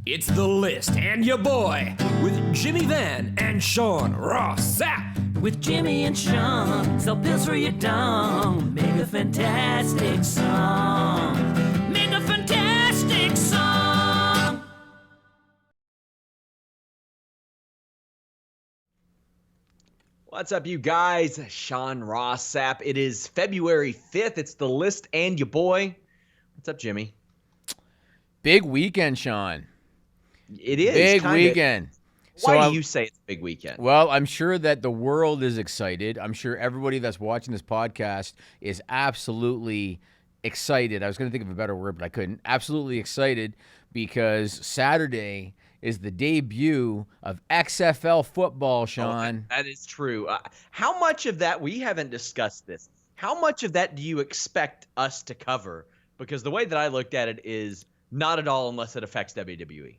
It's The List and your boy with Jimmy Van and Sean Ross Sapp. With Jimmy and Sean, sell pills for your dong. Make a fantastic song. Make a fantastic song. What's up, you guys? Sean Ross Sapp. It is February 5th. It's The List and your boy. What's up, Jimmy? Big weekend, Sean. It is. Big kinda. weekend. Why do you say it's a big weekend? Well, I'm sure that the world is excited. I'm sure everybody that's watching this podcast is absolutely excited. I was going to think of a better word, but I couldn't. Absolutely excited because Saturday is the debut of XFL football, Sean. Oh, that is true. How much of that, we haven't discussed this, how much of that do you expect us to cover? Because the way that I looked at it is not at all unless it affects WWE.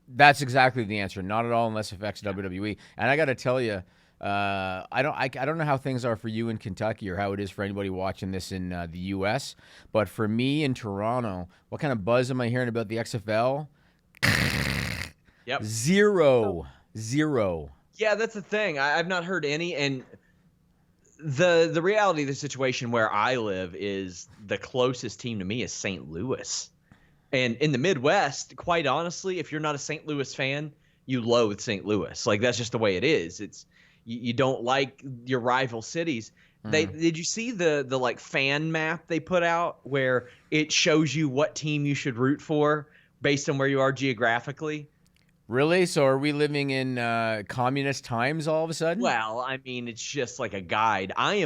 That's exactly the answer. Not at all unless it affects WWE. And I got to tell you, I don't know how things are for you in Kentucky or how it is for anybody watching this in the U.S., but for me in Toronto, what kind of buzz am I hearing about the XFL? Yep. Zero. Yeah, that's the thing. I've not heard any, and the reality of the situation where I live is the closest team to me is St. Louis. And in the Midwest, quite honestly, if you're not a St. Louis fan, you loathe St. Louis. Like, that's just the way it is. It's you don't like your rival cities. Did you see the like fan map they put out where it shows you what team you should root for based on where you are geographically? Really? So are we living in communist times all of a sudden? Well, I mean, it's just like a guide. I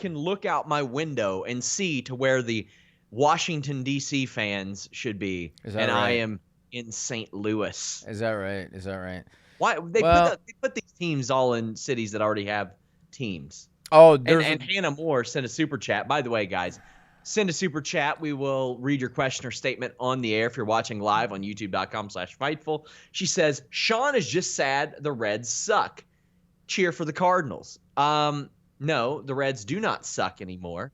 can look out my window and see to where the Washington, D.C. fans should be, and right? I am in St. Louis. Is that right? Why they put these teams all in cities that already have teams? Oh, and Hannah Moore sent a super chat. By the way, guys, send a super chat. We will read your question or statement on the air if you're watching live on youtube.com/Fightful. She says, Sean is just sad the Reds suck. Cheer for the Cardinals. No, the Reds do not suck anymore.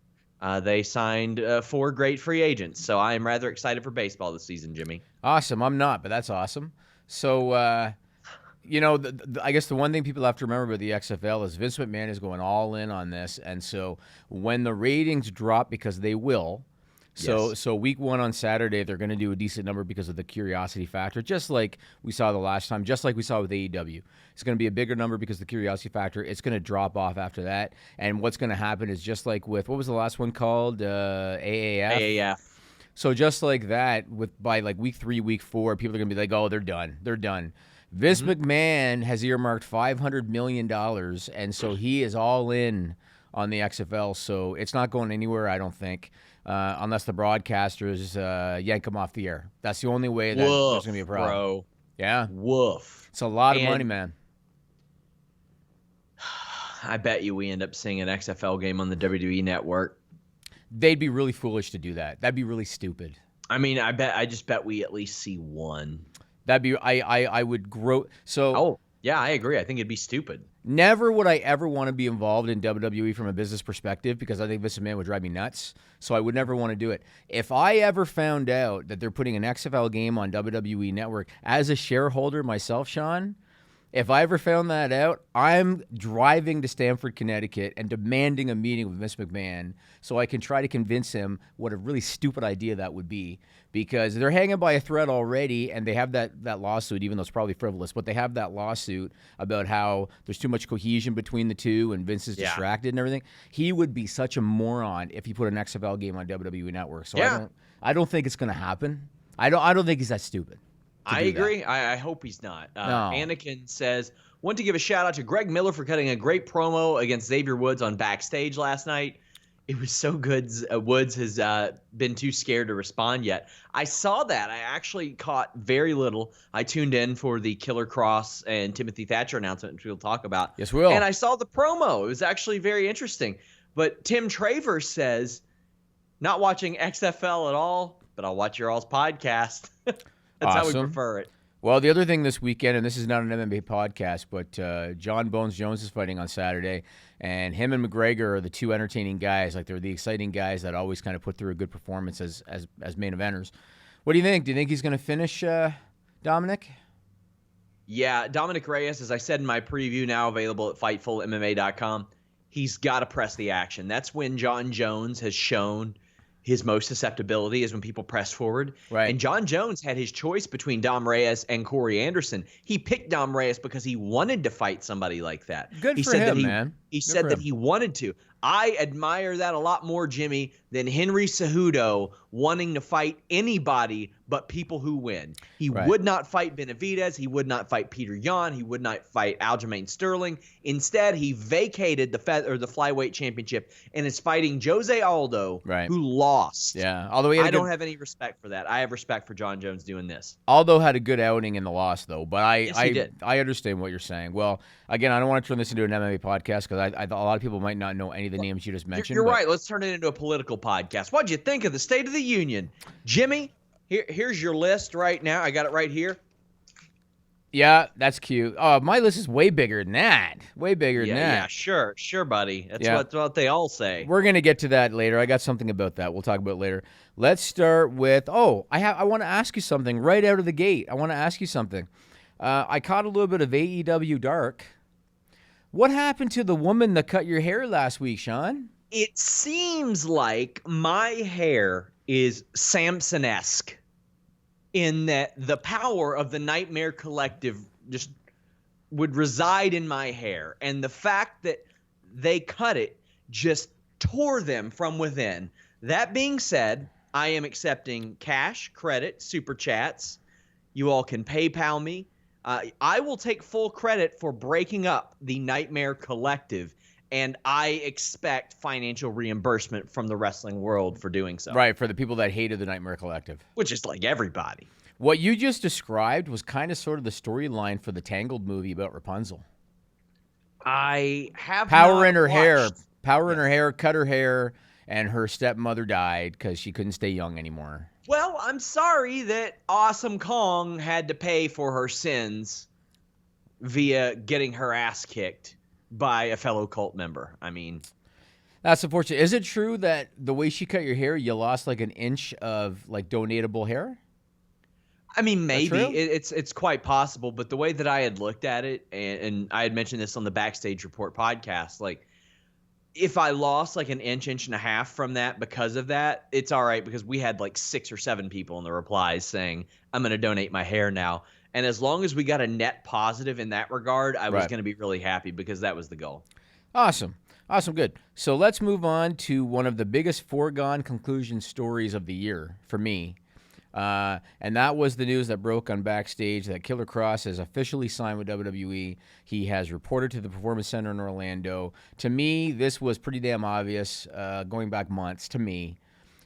They signed 4 great free agents, so I am rather excited for baseball this season, Jimmy. Awesome. I'm not, but that's awesome. So, I guess the one thing people have to remember about the XFL is Vince McMahon is going all in on this, and so when the ratings drop, because they will, so week 1 on Saturday, they're going to do a decent number because of the curiosity factor, just like we saw the last time, just like we saw with AEW. It's going to be a bigger number because of the curiosity factor. It's going to drop off after that. And what's going to happen is just like with, what was the last one called? AAF? AAF. So just like that, by like week 3, week 4, people are going to be like, oh, they're done. Vince McMahon has earmarked $500 million, and so he is all in on the XFL. So it's not going anywhere, I don't think. Unless the broadcasters yank them off the air. That's the only way that there's going to be a problem. Bro. Yeah. Woof. It's a lot of money, man. I bet you we end up seeing an XFL game on the WWE Network. They'd be really foolish to do that. That'd be really stupid. I mean, I just bet we at least see one. That'd be I would grow. So. Oh, yeah, I agree. I think it'd be stupid. Never would I ever want to be involved in WWE from a business perspective because I think Vince McMahon would drive me nuts. So I would never want to do it. If I ever found out that they're putting an XFL game on WWE Network as a shareholder myself, Sean, if I ever found that out, I'm driving to Stamford, Connecticut and demanding a meeting with Vince McMahon so I can try to convince him what a really stupid idea that would be, because they're hanging by a thread already, and they have that lawsuit, even though it's probably frivolous, but they have that lawsuit about how there's too much cohesion between the two and Vince is distracted and everything. He would be such a moron if he put an XFL game on WWE Network. So I don't think it's going to happen. I don't think he's that stupid. I agree. I hope he's not. No. Anakin says, want to give a shout out to Greg Miller for cutting a great promo against Xavier Woods on Backstage last night. It was so good. Woods has been too scared to respond yet. I saw that. I actually caught very little. I tuned in for the Killer Kross and Timothy Thatcher announcement, which we'll talk about. Yes, we will. And I saw the promo. It was actually very interesting. But Tim Travers says, not watching XFL at all, but I'll watch your all's podcast. That's awesome. how we prefer it. Well, the other thing this weekend, and this is not an MMA podcast, but John Bones Jones is fighting on Saturday, and him and McGregor are the two entertaining guys. Like, they're the exciting guys that always kind of put through a good performance as main eventers. What do you think? Do you think he's going to finish Dominic? Yeah, Dominic Reyes, as I said in my preview, now available at FightfulMMA.com. He's got to press the action. That's when John Jones has shown his most susceptibility, is when people press forward. Right. And John Jones had his choice between Dom Reyes and Corey Anderson. He picked Dom Reyes because he wanted to fight somebody like that. Good he for said him, that man. He Good said for that him. he wanted to. I admire that a lot more, Jimmy, than Henry Cejudo wanting to fight anybody but people who win. He would not fight Benavidez. He would not fight Peter Yan. He would not fight Aljamain Sterling. Instead, he vacated the flyweight championship and is fighting Jose Aldo, who lost. Yeah, although he had I don't have any respect for that. I have respect for John Jones doing this. Aldo had a good outing in the loss, though. But he did. I understand what you're saying. Well, again, I don't want to turn this into an MMA podcast because I thought a lot of people might not know any of the names you just mentioned. You're right. Let's turn it into a political podcast. What'd you think of the State of the Union? Jimmy, here's your list right now. I got it right here. Yeah, that's cute. Oh, my list is way bigger than that. Way bigger than that. Yeah, sure, buddy. That's what they all say. We're gonna get to that later. I got something about that. We'll talk about it later. Let's start with. I want to ask you something right out of the gate. I want to ask you something. I caught a little bit of AEW Dark. What happened to the woman that cut your hair last week, Sean? It seems like my hair is Samson-esque in that the power of the Nightmare Collective just would reside in my hair. And the fact that they cut it just tore them from within. That being said, I am accepting cash, credit, super chats. You all can PayPal me. I will take full credit for breaking up the Nightmare Collective, and I expect financial reimbursement from the wrestling world for doing so. Right, for the people that hated the Nightmare Collective. Which is like everybody. What you just described was kind of sort of the storyline for the Tangled movie about Rapunzel. I have Power in her hair. Power in her hair, cut her hair, and her stepmother died because she couldn't stay young anymore. Well, I'm sorry that Awesome Kong had to pay for her sins via getting her ass kicked by a fellow cult member. I mean, that's unfortunate. Is it true that the way she cut your hair, you lost like an inch of like donatable hair? I mean, maybe it's quite possible, but the way that I had looked at it, and I had mentioned this on the Backstage Report podcast, like if I lost like an inch and a half from that because of that, it's all right because we had like 6 or 7 people in the replies saying, I'm going to donate my hair now. And as long as we got a net positive in that regard, I was going to be really happy because that was the goal. Awesome. Good. So let's move on to one of the biggest foregone conclusion stories of the year for me. And that was the news that broke on Backstage that Killer Kross has officially signed with WWE. He has reported to the Performance Center in Orlando. To me, this was pretty damn obvious, going back months to me.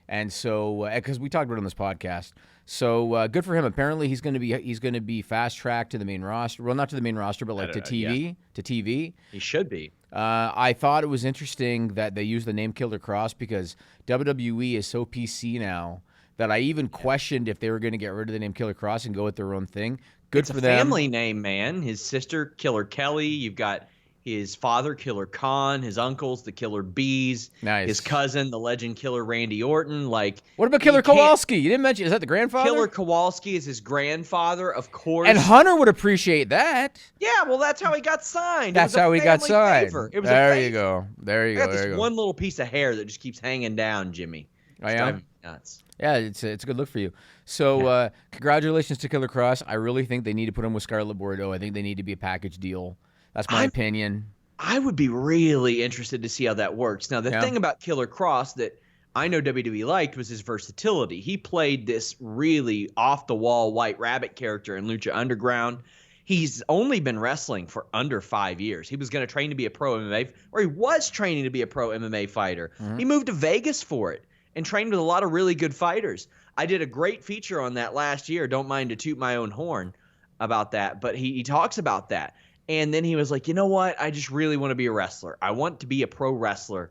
And so, because we talked about it on this podcast, so good for him. Apparently, he's going to be fast tracked to the main roster. Well, not to the main roster, but like to TV. Yeah. To TV. He should be. I thought it was interesting that they used the name Killer Kross because WWE is so PC now that I even questioned if they were going to get rid of the name Killer Kross and go with their own thing. Good for them. It's a family name, man. His sister, Killer Kelly. You've got his father, Killer Khan. His uncles, the Killer Bees. Nice. His cousin, the legend Killer Randy Orton. Like, what about Killer Kowalski? You didn't mention. Is that the grandfather? Killer Kowalski is his grandfather, of course. And Hunter would appreciate that. Yeah, well, that's how he got signed. That's how he got signed. It was there you go. There you go. I got this one little piece of hair that just keeps hanging down, Jimmy. I am. Driving me nuts. Yeah, it's a good look for you. So congratulations to Killer Kross. I really think they need to put him with Scarlett Bordeaux. I think they need to be a package deal. That's my opinion. I would be really interested to see how that works. Now, the thing about Killer Kross that I know WWE liked was his versatility. He played this really off-the-wall White Rabbit character in Lucha Underground. He's only been wrestling for under 5 years. He was going to train to be a pro MMA, or he was training to be a pro MMA fighter. Mm-hmm. He moved to Vegas for it and trained with a lot of really good fighters. I did a great feature on that last year. Don't mind to toot my own horn about that, but he talks about that. And then he was like, you know what? I just really want to be a wrestler. I want to be a pro wrestler.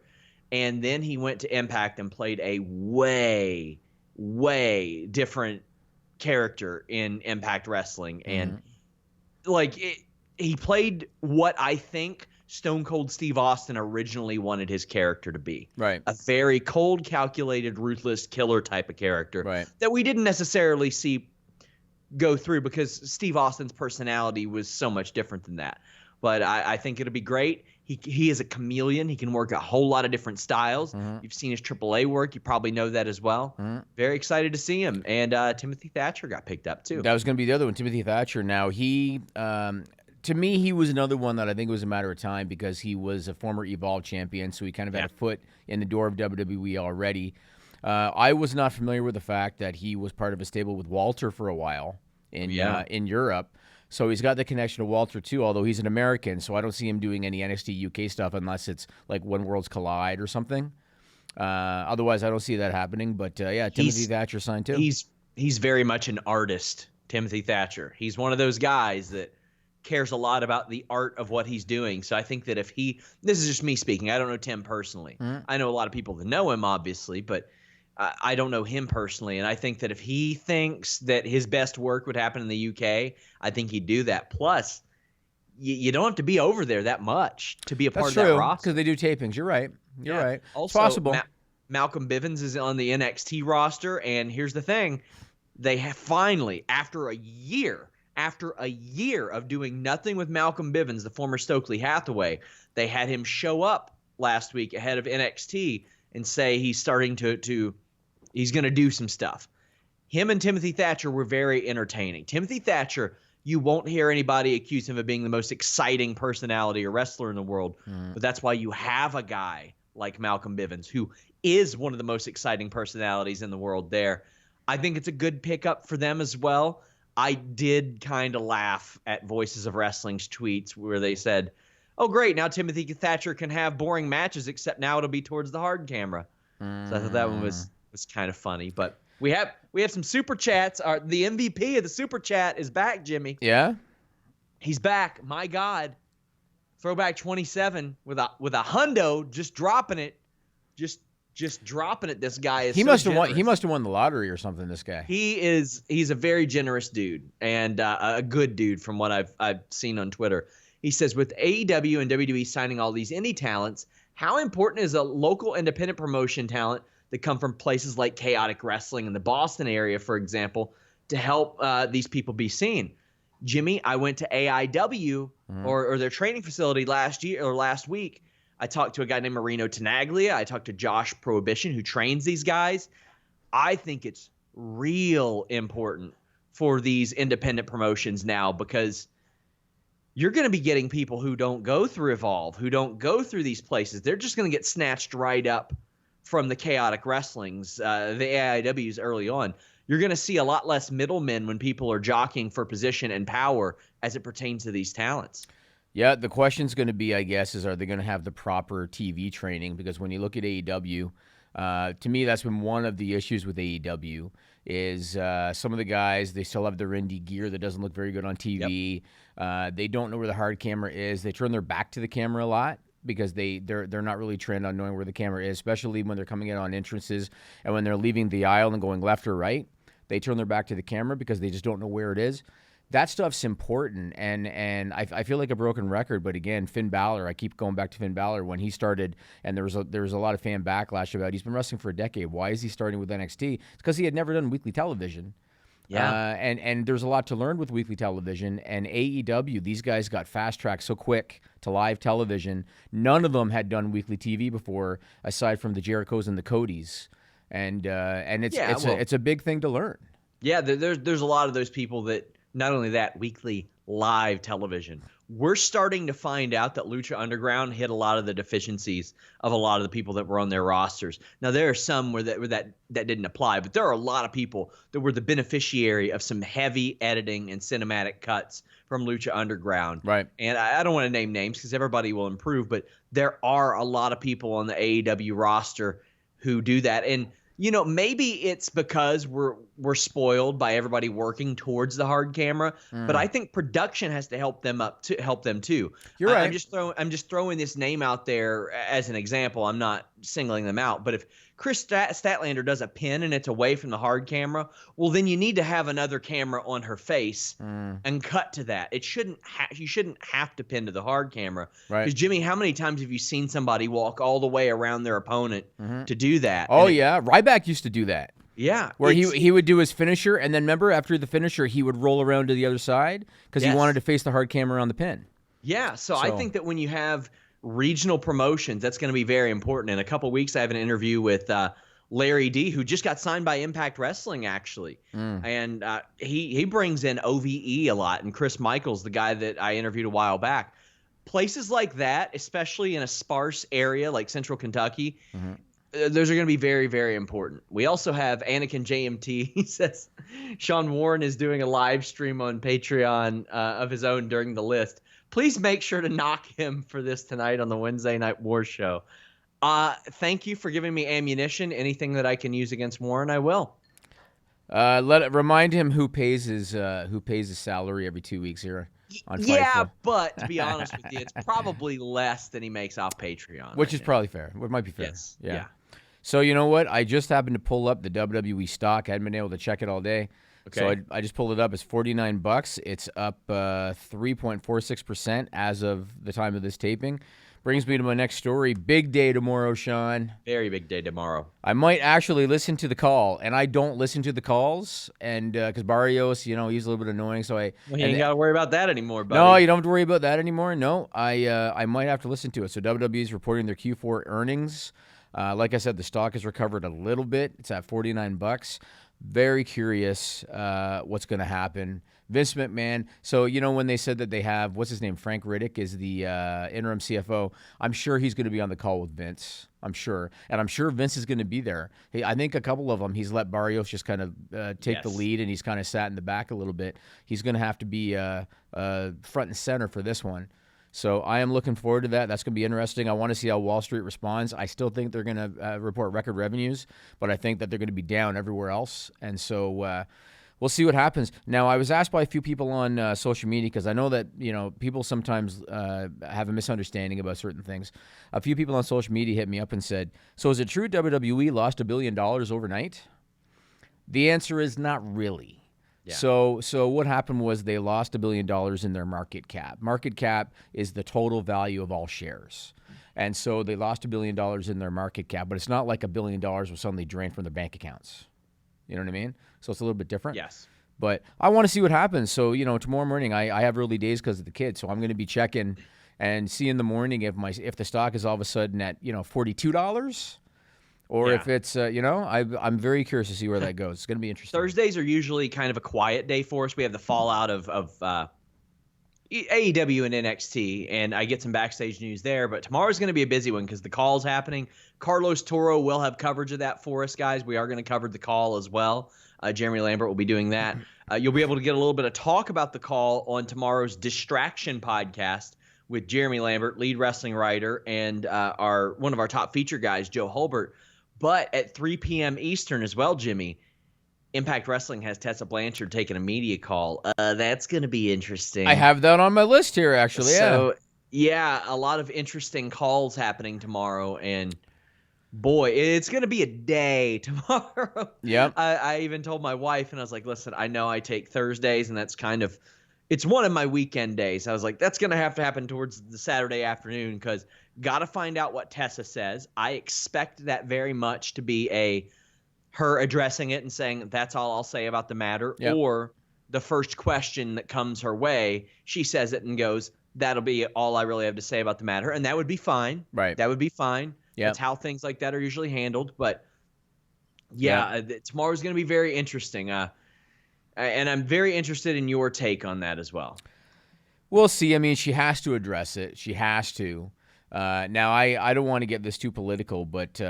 And then he went to Impact and played a way, way different character in Impact Wrestling. And he played what I think Stone Cold Steve Austin originally wanted his character to be. Right. A very cold, calculated, ruthless killer type of character. Right. That we didn't necessarily see go through because Steve Austin's personality was so much different than that. But I think it'll be great. He is a chameleon. He can work a whole lot of different styles. You've seen his AAA work. You probably know that as well. Very excited to see him. And Timothy Thatcher got picked up too. That was going to be the other one, Timothy Thatcher. Now, to me, he was another one that I think it was a matter of time because he was a former Evolve champion, so he kind of had a foot in the door of WWE already. I was not familiar with the fact that he was part of a stable with Walter for a while in Europe. So he's got the connection to Walter, too, although he's an American, so I don't see him doing any NXT UK stuff unless it's like When Worlds Collide or something. Otherwise, I don't see that happening. But, Timothy Thatcher signed, too. He's very much an artist, Timothy Thatcher. He's one of those guys that cares a lot about the art of what he's doing. So I think that if this is just me speaking, I don't know Tim personally. I know a lot of people that know him, obviously, but I don't know him personally. And I think that if he thinks that his best work would happen in the UK, I think he'd do that. Plus, you don't have to be over there that much to be a part of that roster. Because they do tapings. You're right. You're right. Also, it's possible. Malcolm Bivens is on the NXT roster. And here's the thing. They have finally, after a year of doing nothing with Malcolm Bivens, the former Stokely Hathaway, they had him show up last week ahead of NXT and say he's starting he's going to do some stuff. Him and Timothy Thatcher were very entertaining. Timothy Thatcher, you won't hear anybody accuse him of being the most exciting personality or wrestler in the world, but that's why you have a guy like Malcolm Bivens, who is one of the most exciting personalities in the world there. I think it's a good pickup for them as well. I did kind of laugh at Voices of Wrestling's tweets where they said, oh, great, now Timothy Thatcher can have boring matches, except now it'll be towards the hard camera. So I thought that one was kind of funny. But we have some super chats. The MVP of the super chat is back, Jimmy. Yeah? He's back. My God. Throwback 27 with a hundo, just dropping it. Just dropping it. This guy is he must have won the lottery or something, this guy. He's a very generous dude and a good dude from what I've seen on Twitter. He says, with AEW and WWE signing all these indie talents, how important is a local independent promotion talent that come from places like Chaotic Wrestling in the Boston area, for example, to help these people be seen? Jimmy, I went to AIW or their training facility last week. I talked to a guy named Marino Tenaglia. I talked to Josh Prohibition, who trains these guys. I think it's real important for these independent promotions now because you're going to be getting people who don't go through Evolve, who don't go through these places. They're just going to get snatched right up from the Chaotic Wrestlings, the AIWs early on. You're going to see a lot less middlemen when people are jockeying for position and power as it pertains to these talents. Yeah, the question's going to be, I guess, are they going to have the proper TV training? Because when you look at AEW, to me, that's been one of the issues with AEW is some of the guys, they still have their indie gear that doesn't look very good on TV. Yep. They don't know where the hard camera is. They turn their back to the camera a lot because they're not really trained on knowing where the camera is, especially when they're coming in on entrances and when they're leaving the aisle and going left or right. They turn their back to the camera because they just don't know where it is. That stuff's important, and I feel like a broken record, but again, Finn Balor, I keep going back to Finn Balor when he started, and there was a lot of fan backlash about he's been wrestling for a decade. Why is he starting with NXT? It's because he had never done weekly television. Yeah. And there's a lot to learn with weekly television, and AEW, these guys got fast-tracked so quick to live television. None of them had done weekly TV before, aside from the Jerichos and the Codys, and it's a big thing to learn. Yeah, there's a lot of those people that. Not only that, weekly live television. We're starting to find out that Lucha Underground hit a lot of the deficiencies of a lot of the people that were on their rosters. Now, there are some where that didn't apply, but there are a lot of people that were the beneficiary of some heavy editing and cinematic cuts from Lucha Underground. Right. And I don't want to name names because everybody will improve, but there are a lot of people on the AEW roster who do that. And you know, maybe it's because we're spoiled by everybody working towards the hard camera, but I think production has to help them too. You're right. I'm just throwing this name out there as an example. I'm not singling them out, but if Chris Statlander does a pin and it's away from the hard camera, well, then you need to have another camera on her face and cut to that. You shouldn't have to pin to the hard camera. Right. Because Jimmy, how many times have you seen somebody walk all the way around their opponent to do that? Oh, yeah. Ryback used to do that. Yeah. Where he would do his finisher, and then remember, after the finisher, he would roll around to the other side because he wanted to face the hard camera on the pin. Yeah, so I think that when you have regional promotions, that's going to be very important. In a couple weeks, I have an interview with Larry D, who just got signed by Impact Wrestling, actually. And he brings in OVE a lot, and Chris Michaels, the guy that I interviewed a while back. Places like that, especially in a sparse area like Central Kentucky, those are going to be very, very important. We also have Anakin JMT. He says Sean Warren is doing a live stream on Patreon of his own during the list. Please make sure to knock him for this tonight on the Wednesday Night War show. Thank you for giving me ammunition. Anything that I can use against Warren, I will. Remind him who pays his salary every 2 weeks here on Fightful. Yeah, but to be honest with you, it's probably less than he makes off Patreon. Which is probably fair. It might be fair. Yes. Yeah. So you know what? I just happened to pull up the WWE stock. I hadn't been able to check it all day. Okay. So I just pulled it up. It's $49. It's up 3.46% as of the time of this taping. Brings me to my next story. Big day tomorrow, Sean. Very big day tomorrow. I might actually listen to the call, and I don't listen to the calls, and because Barrios, he's a little bit annoying. So you ain't got to worry about that anymore, buddy. No, you don't have to worry about that anymore. No, I might have to listen to it. So WWE is reporting their Q4 earnings. Like I said, the stock has recovered a little bit. It's at $49. Very curious what's going to happen. Vince McMahon. So, when they said that they have, what's his name? Frank Riddick is the interim CFO. I'm sure he's going to be on the call with Vince. I'm sure. And I'm sure Vince is going to be there. I think a couple of them, he's let Barrios just kind of take the lead, and he's kind of sat in the back a little bit. He's going to have to be front and center for this one. So I am looking forward to that. That's going to be interesting. I want to see how Wall Street responds. I still think they're going to report record revenues, but I think that they're going to be down everywhere else. And so we'll see what happens. Now, I was asked by a few people on social media, because I know that people sometimes have a misunderstanding about certain things. A few people on social media hit me up and said, so is it true WWE lost $1 billion overnight? The answer is not really. Yeah. So what happened was they lost $1 billion in their market cap. Market cap is the total value of all shares. And so they lost $1 billion in their market cap, but it's not like $1 billion was suddenly drained from their bank accounts. You know what I mean? So it's a little bit different. Yes. But I want to see what happens. So, tomorrow morning I have early days because of the kids. So I'm going to be checking and see in the morning if the stock is all of a sudden at, $42. Or if it's, I'm very curious to see where that goes. It's going to be interesting. Thursdays are usually kind of a quiet day for us. We have the fallout of AEW and NXT, and I get some backstage news there. But tomorrow's going to be a busy one because the call's happening. Carlos Toro will have coverage of that for us, guys. We are going to cover the call as well. Jeremy Lambert will be doing that. You'll be able to get a little bit of talk about the call on tomorrow's Distraction podcast with Jeremy Lambert, lead wrestling writer, and one of our top feature guys, Joe Hulbert. But at 3 p.m. Eastern as well, Jimmy, Impact Wrestling has Tessa Blanchard taking a media call. That's going to be interesting. I have that on my list here, actually. So, a lot of interesting calls happening tomorrow. And, boy, it's going to be a day tomorrow. Yep. I even told my wife, and I was like, listen, I know I take Thursdays, and that's kind of – it's one of my weekend days. I was like, that's going to have to happen towards the Saturday afternoon because got to find out what Tessa says. I expect that very much to be her addressing it and saying, that's all I'll say about the matter. Yep. Or the first question that comes her way, she says it and goes, that'll be all I really have to say about the matter. And that would be fine. Right. That would be fine. Yep. That's how things like that are usually handled. But, tomorrow's going to be very interesting. And I'm very interested in your take on that as well. We'll see. I mean, she has to address it. She has to. Now, I don't want to get this too political, but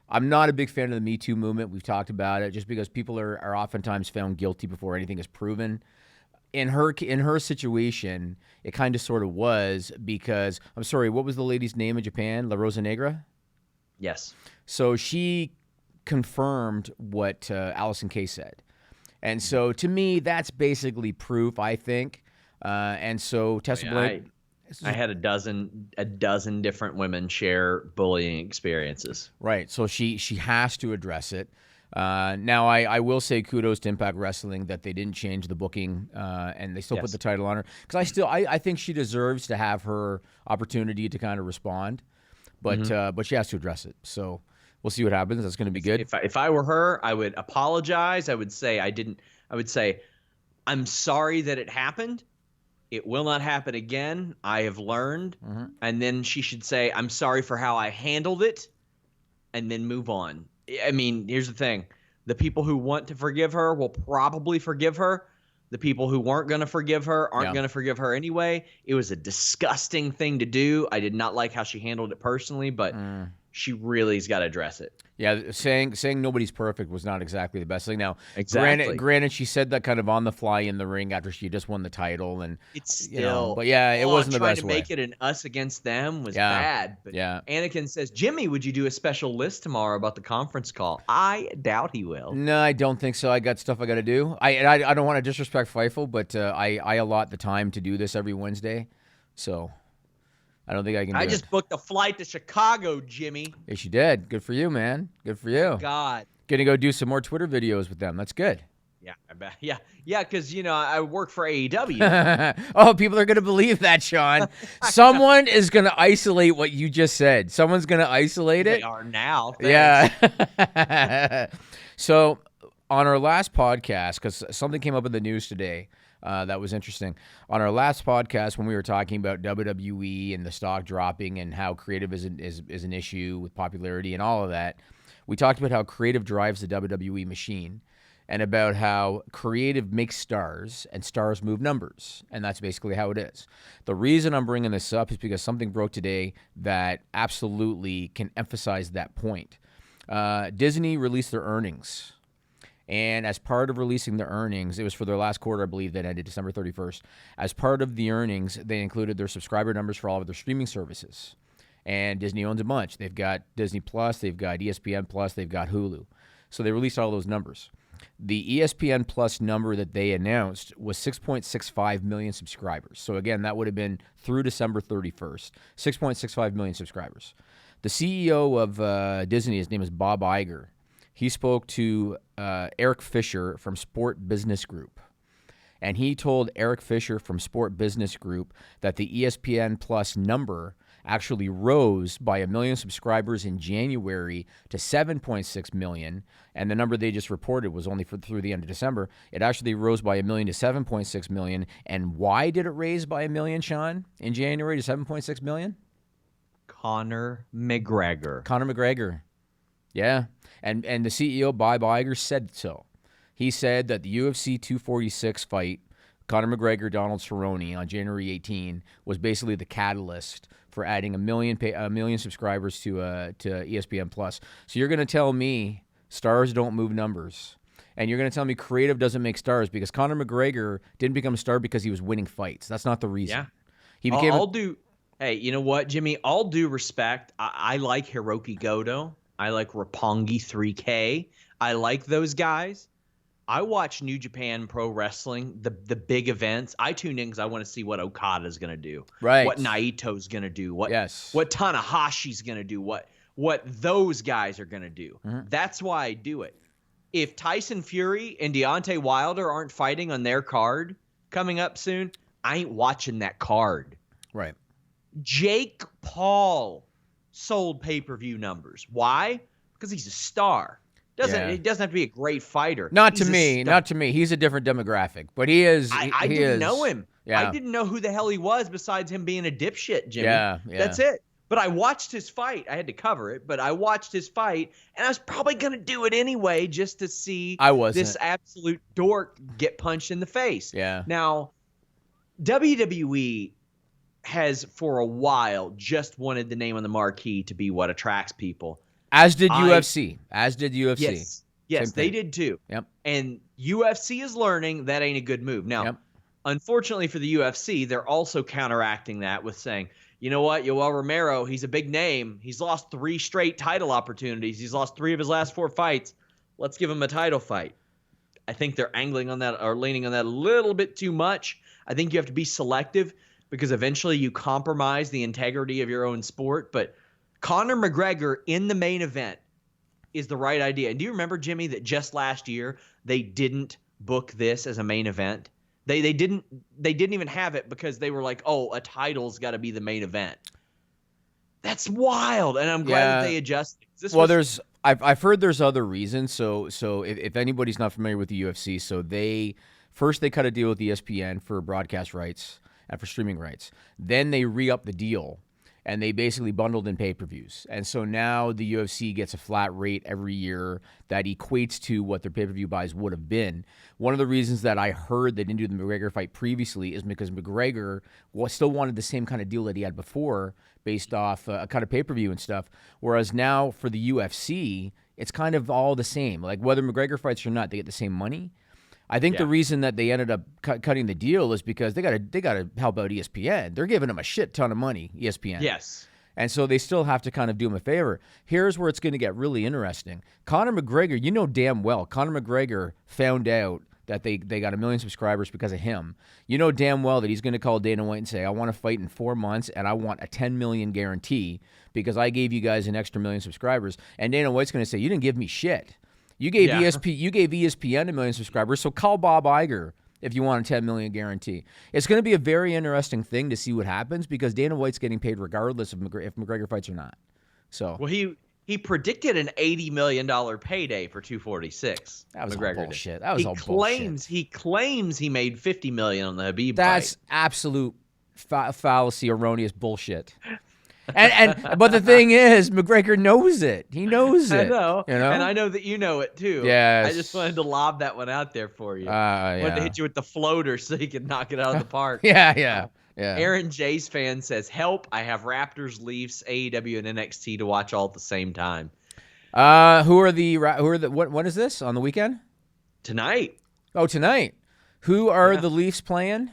I'm not a big fan of the Me Too movement. We've talked about it just because people are oftentimes found guilty before anything is proven. In her situation, it kind of sort of was because, I'm sorry, what was the lady's name in Japan? La Rosa Negra? Yes. So she confirmed what Allison Kay said. And so, to me, that's basically proof, I think. And so, Tessa Blanchard. I had a dozen different women share bullying experiences. Right. So she has to address it. Now, I will say kudos to Impact Wrestling that they didn't change the booking and they still put the title on her. Because I think she deserves to have her opportunity to kind of respond. But she has to address it. So We'll see what happens. That's going to be good. If I were her, I would apologize. I would say I'm sorry that it happened. It will not happen again. I have learned. And then she should say, I'm sorry for how I handled it, and then move on. I mean, here's the thing. The people who want to forgive her will probably forgive her. The people who weren't going to forgive her aren't going to forgive her anyway. It was a disgusting thing to do. I did not like how she handled it personally, but she really has got to address it. Yeah, saying nobody's perfect was not exactly the best thing. Now, Exactly. granted, she said that kind of on the fly in the ring after she just won the title, and it's still, you know, but yeah, it wasn't the best way. Trying to make it an us against them was bad. But Anakin says, Jimmy, would you do a special list tomorrow about the conference call? I doubt he will. No, I don't think so. I got stuff I got to do. I don't want to disrespect Fightful, but I allot the time to do this every Wednesday, so. I don't think I can do it. I just booked a flight to Chicago, Jimmy. Yes, you did. Good for you, man. Good for you. God. Gonna go do some more Twitter videos with them. That's good. Yeah, I bet. Yeah, because, you know, I work for AEW. Oh, people are going to believe that, Sean. Someone is going to isolate what you just said. Someone's going to isolate it. They are now. Thanks. Yeah. So on our last podcast, because something came up in the news today, that was interesting. On our last podcast, when we were talking about WWE and the stock dropping and how creative is an issue with popularity and all of that, we talked about how creative drives the WWE machine and about how creative makes stars and stars move numbers. And that's basically how it is. The reason I'm bringing this up is because something broke today that absolutely can emphasize that point. Disney released their earnings. And as part of releasing the earnings, it was for their last quarter, I believe, that ended December 31st. As part of the earnings, they included their subscriber numbers for all of their streaming services. And Disney owns a bunch. They've got Disney Plus, they've got ESPN Plus, they've got Hulu. So they released all those numbers. The ESPN Plus number that they announced was 6.65 million subscribers. So again, that would have been through December 31st, 6.65 million subscribers. The CEO of Disney, his name is Bob Iger. He spoke to Eric Fisher from Sport Business Group. And he told Eric Fisher from Sport Business Group that the ESPN Plus number actually rose by 1 million subscribers in January to 7.6 million. And the number they just reported was only through the end of December. It actually rose by 1 million to 7.6 million. And why did it raise by 1 million, Sean, in January to 7.6 million? Conor McGregor. Yeah. And the CEO, Bob Iger, said so. He said that the UFC 246 fight, Conor McGregor, Donald Cerrone, on January 18, was basically the catalyst for adding 1 million subscribers to ESPN Plus. So you're going to tell me stars don't move numbers, and you're going to tell me creative doesn't make stars because Conor McGregor didn't become a star because he was winning fights. That's not the reason. Yeah. He became. Hey, you know what, Jimmy? All due respect, I like Hiroki Goto. I like Roppongi 3K. I like those guys. I watch New Japan Pro Wrestling, the big events. I tune in because I want to see what Okada's going to do. Right. What Naito's going to do. What Tanahashi's going to do. What those guys are going to do. Mm-hmm. That's why I do it. If Tyson Fury and Deontay Wilder aren't fighting on their card coming up soon, I ain't watching that card. Right. Jake Paul sold pay-per-view numbers. Why? Because he's a star. He doesn't have to be a great fighter. Not to me. He's a different demographic, but he is. I didn't know him. Yeah. I didn't know who the hell he was besides him being a dipshit, Jimmy. Yeah. That's it. But I watched his fight. I had to cover it, but I watched his fight, and I was probably going to do it anyway just to see this absolute dork get punched in the face. Yeah. Now, WWE has for a while just wanted the name on the marquee to be what attracts people. As did UFC. Yes, they did too. Yep. And UFC is learning that ain't a good move. Now, unfortunately for the UFC, they're also counteracting that with saying, you know what, Yoel Romero, he's a big name. He's lost 3 straight title opportunities. He's lost 3 of his last 4 fights. Let's give him a title fight. I think they're angling on that or leaning on that a little bit too much. I think you have to be selective because eventually you compromise the integrity of your own sport. But Conor McGregor in the main event is the right idea. And do you remember, Jimmy, that just last year they didn't book this as a main event? They didn't even have it because they were like, oh, a title's got to be the main event. That's wild. And I'm glad that they adjusted I've heard there's other reasons. So if anybody's not familiar with the UFC, so they cut a deal with ESPN for broadcast rights and for streaming rights. Then they re-up the deal, and they basically bundled in pay-per-views. And so now the UFC gets a flat rate every year that equates to what their pay-per-view buys would have been. One of the reasons that I heard they didn't do the McGregor fight previously is because McGregor still wanted the same kind of deal that he had before based off a kind of pay-per-view and stuff. Whereas now for the UFC, it's kind of all the same. Like whether McGregor fights or not, they get the same money. I think the reason that they ended up cutting the deal is because they got to help out ESPN. They're giving them a shit ton of money, ESPN. Yes. And so they still have to kind of do them a favor. Here's where it's going to get really interesting. Conor McGregor, you know damn well, Conor McGregor found out that they got 1 million subscribers because of him. You know damn well that he's going to call Dana White and say, I want to fight in 4 months, and I want a 10 million guarantee because I gave you guys an extra 1 million subscribers. And Dana White's going to say, you didn't give me shit. You gave ESPN 1 million subscribers, so call Bob Iger if you want a 10 million guarantee. It's going to be a very interesting thing to see what happens because Dana White's getting paid regardless of if McGregor fights or not. So well, he predicted an $80 million payday for 246. That was McGregor all bullshit. That was all bullshit. He claims he made $50 million on the Habib That's fight. absolute fallacy, erroneous bullshit. But the thing is, McGregor knows it. He knows it. I know. You know? And I know that you know it too. Yes. I just wanted to lob that one out there for you. Wanted to hit you with the floater so you could knock it out of the park. Yeah. Aaron J's fan says, "Help! I have Raptors, Leafs, AEW, and NXT to watch all at the same time." What is this on the weekend? Tonight. Oh, tonight. Who are the Leafs playing?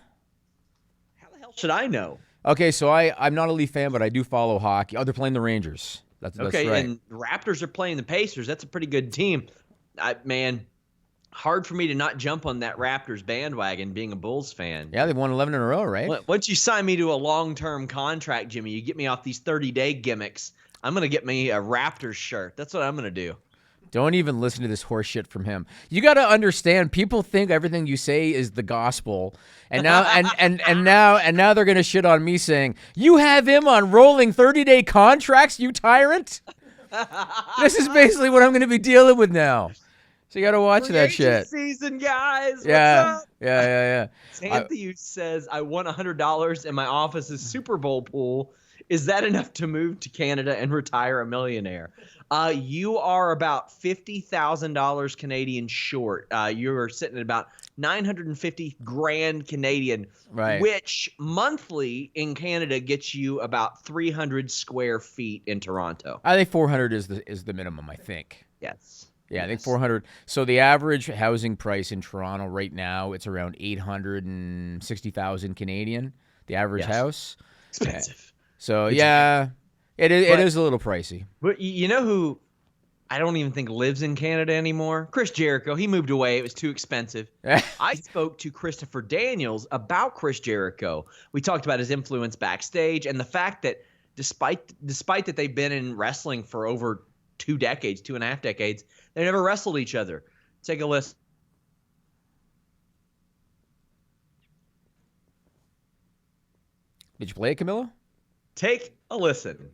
How the hell should I know? Okay, so I'm not a Leaf fan, but I do follow hockey. Oh, they're playing the Rangers. That's okay, right. And Raptors are playing the Pacers. That's a pretty good team. Hard for me to not jump on that Raptors bandwagon being a Bulls fan. Yeah, they've won 11 in a row, right? Once you sign me to a long-term contract, Jimmy, you get me off these 30-day gimmicks, I'm going to get me a Raptors shirt. That's what I'm going to do. Don't even listen to this horse shit from him. You got to understand, people think everything you say is the gospel, and now and now they're gonna shit on me saying you have him on rolling 30-day contracts, you tyrant. This is basically what I'm gonna be dealing with now. So you got to watch that shit. Season, guys. Yeah, What's up? yeah. Anthony says, "I won $100 in my office's Super Bowl pool. Is that enough to move to Canada and retire a millionaire?" You are about $50,000 Canadian short. You're sitting at about $950,000 Canadian, right? Which monthly in Canada gets you about 300 square feet in Toronto. I think 400 is the minimum. I think. Yes. Yeah, I think 400. So the average housing price in Toronto right now, it's around 860,000 Canadian. The average house. Expensive. So yeah. It is a little pricey. But you know who I don't even think lives in Canada anymore? Chris Jericho. He moved away. It was too expensive. I spoke to Christopher Daniels about Chris Jericho. We talked about his influence backstage and the fact that despite that they've been in wrestling for over 2.5 decades, they never wrestled each other. Take a listen. Did you play it, Camilo? Take a listen.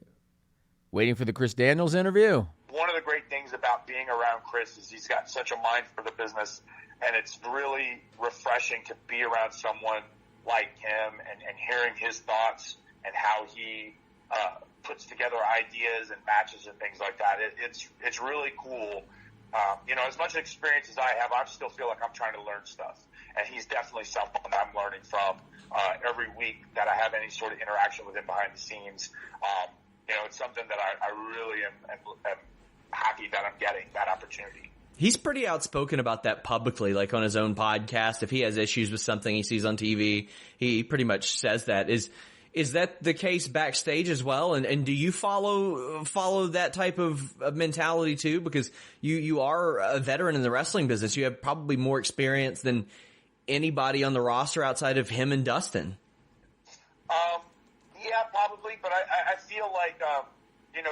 Waiting for the Chris Daniels interview. One of the great things about being around Chris is he's got such a mind for the business, and it's really refreshing to be around someone like him and hearing his thoughts and how he puts together ideas and matches and things like that. It's really cool. As much experience as I have, I still feel like I'm trying to learn stuff, and he's definitely someone I'm learning from every week that I have any sort of interaction with him behind the scenes. It's something that I really am happy that I'm getting that opportunity. He's pretty outspoken about that publicly, like on his own podcast. If he has issues with something he sees on TV, he pretty much says that. Is that the case backstage as well? And do you follow that type of mentality too? Because you are a veteran in the wrestling business. You have probably more experience than anybody on the roster outside of him and Dustin. Yeah, probably. But I feel like,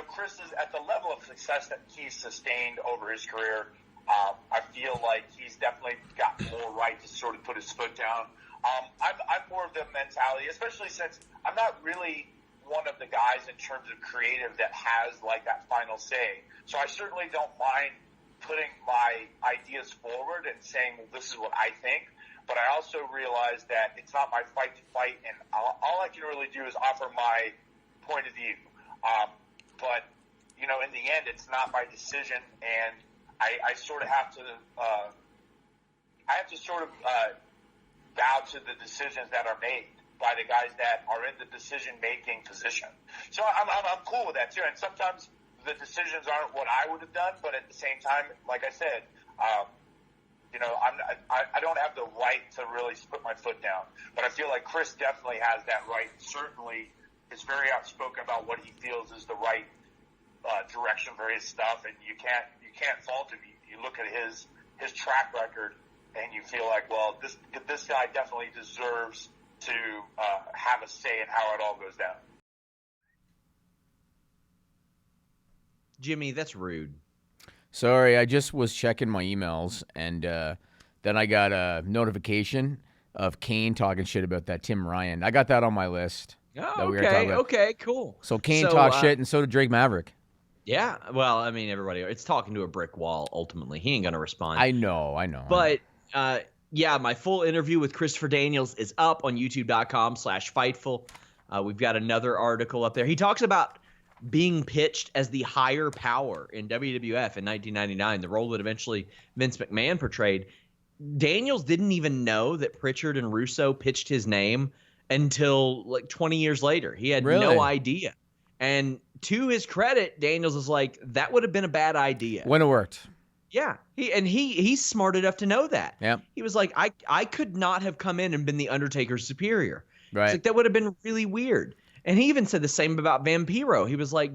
Chris is at the level of success that he's sustained over his career. I feel like he's definitely got more right to sort of put his foot down. I'm more of the mentality, especially since I'm not really one of the guys in terms of creative that has like that final say. So I certainly don't mind putting my ideas forward and saying, well, this is what I think. But I also realize that it's not my fight to fight, and all I can really do is offer my point of view. But, you know, in the end, it's not my decision, and I sort of have to bow to the decisions that are made by the guys that are in the decision-making position. So I'm cool with that, too. And sometimes the decisions aren't what I would have done, but at the same time, like I said, you know, I don't have the right to really put my foot down. But I feel like Chris definitely has that right. Certainly is very outspoken about what he feels is the right direction for his stuff, and you can't fault him. You look at his track record, and you feel like, well, this guy definitely deserves to have a say in how it all goes down. Jimmy, that's rude. Sorry, I just was checking my emails, and then I got a notification of Kane talking shit about that Tim Ryan. I got that on my list. Oh, okay, cool. So Kane talked shit, and so did Drake Maverick. Yeah, well, I mean, everybody, it's talking to a brick wall, ultimately. He ain't going to respond. I know. But, yeah, my full interview with Christopher Daniels is up on youtube.com/Fightful. We've got another article up there. He talks about being pitched as the higher power in WWF in 1999, the role that eventually Vince McMahon portrayed. Daniels didn't even know that Pritchard and Russo pitched his name until like 20 years later. He had no idea. And to his credit, Daniels is like, that would have been a bad idea. When it worked. Yeah. He's smart enough to know that. Yeah. He was like, I could not have come in and been the Undertaker's superior. Right. It's like, that would have been really weird. And he even said the same about Vampiro. He was like,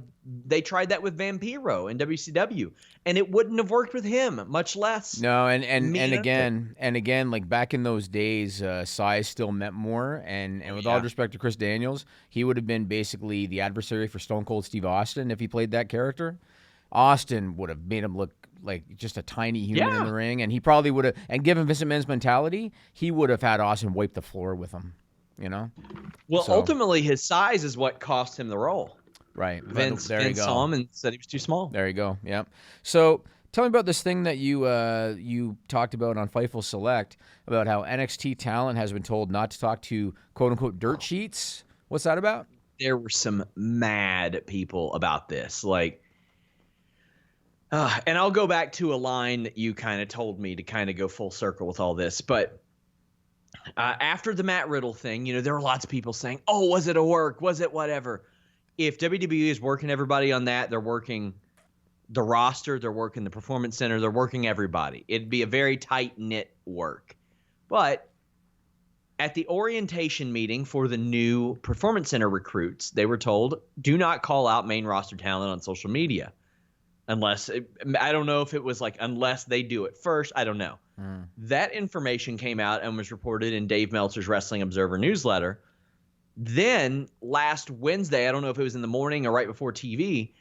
they tried that with Vampiro in WCW, and it wouldn't have worked with him, much less. No, and again, like back in those days, size still meant more. And with all respect to Chris Daniels, he would have been basically the adversary for Stone Cold Steve Austin if he played that character. Austin would have made him look like just a tiny human in the ring, and he probably would have. And given Vincent McMahon's mentality, he would have had Austin wipe the floor with him. You know? Well, ultimately, his size is what cost him the role. Right. Vince saw him and said he was too small. There you go. Yeah. So tell me about this thing that you talked about on Fightful Select about how NXT talent has been told not to talk to quote-unquote dirt sheets. What's that about? There were some mad people about this. Like, and I'll go back to a line that you kind of told me to kind of go full circle with all this. But after the Matt Riddle thing, you know, there were lots of people saying, oh, was it a work? Was it whatever? If WWE is working everybody on that, they're working the roster, they're working the Performance Center, they're working everybody. It'd be a very tight-knit work. But at the orientation meeting for the new Performance Center recruits, they were told, do not call out main roster talent on social media. Unless, I don't know if it was like, unless they do it first, I don't know. That information came out and was reported in Dave Meltzer's Wrestling Observer newsletter. Then last Wednesday, I don't know if it was in the morning or right before TV,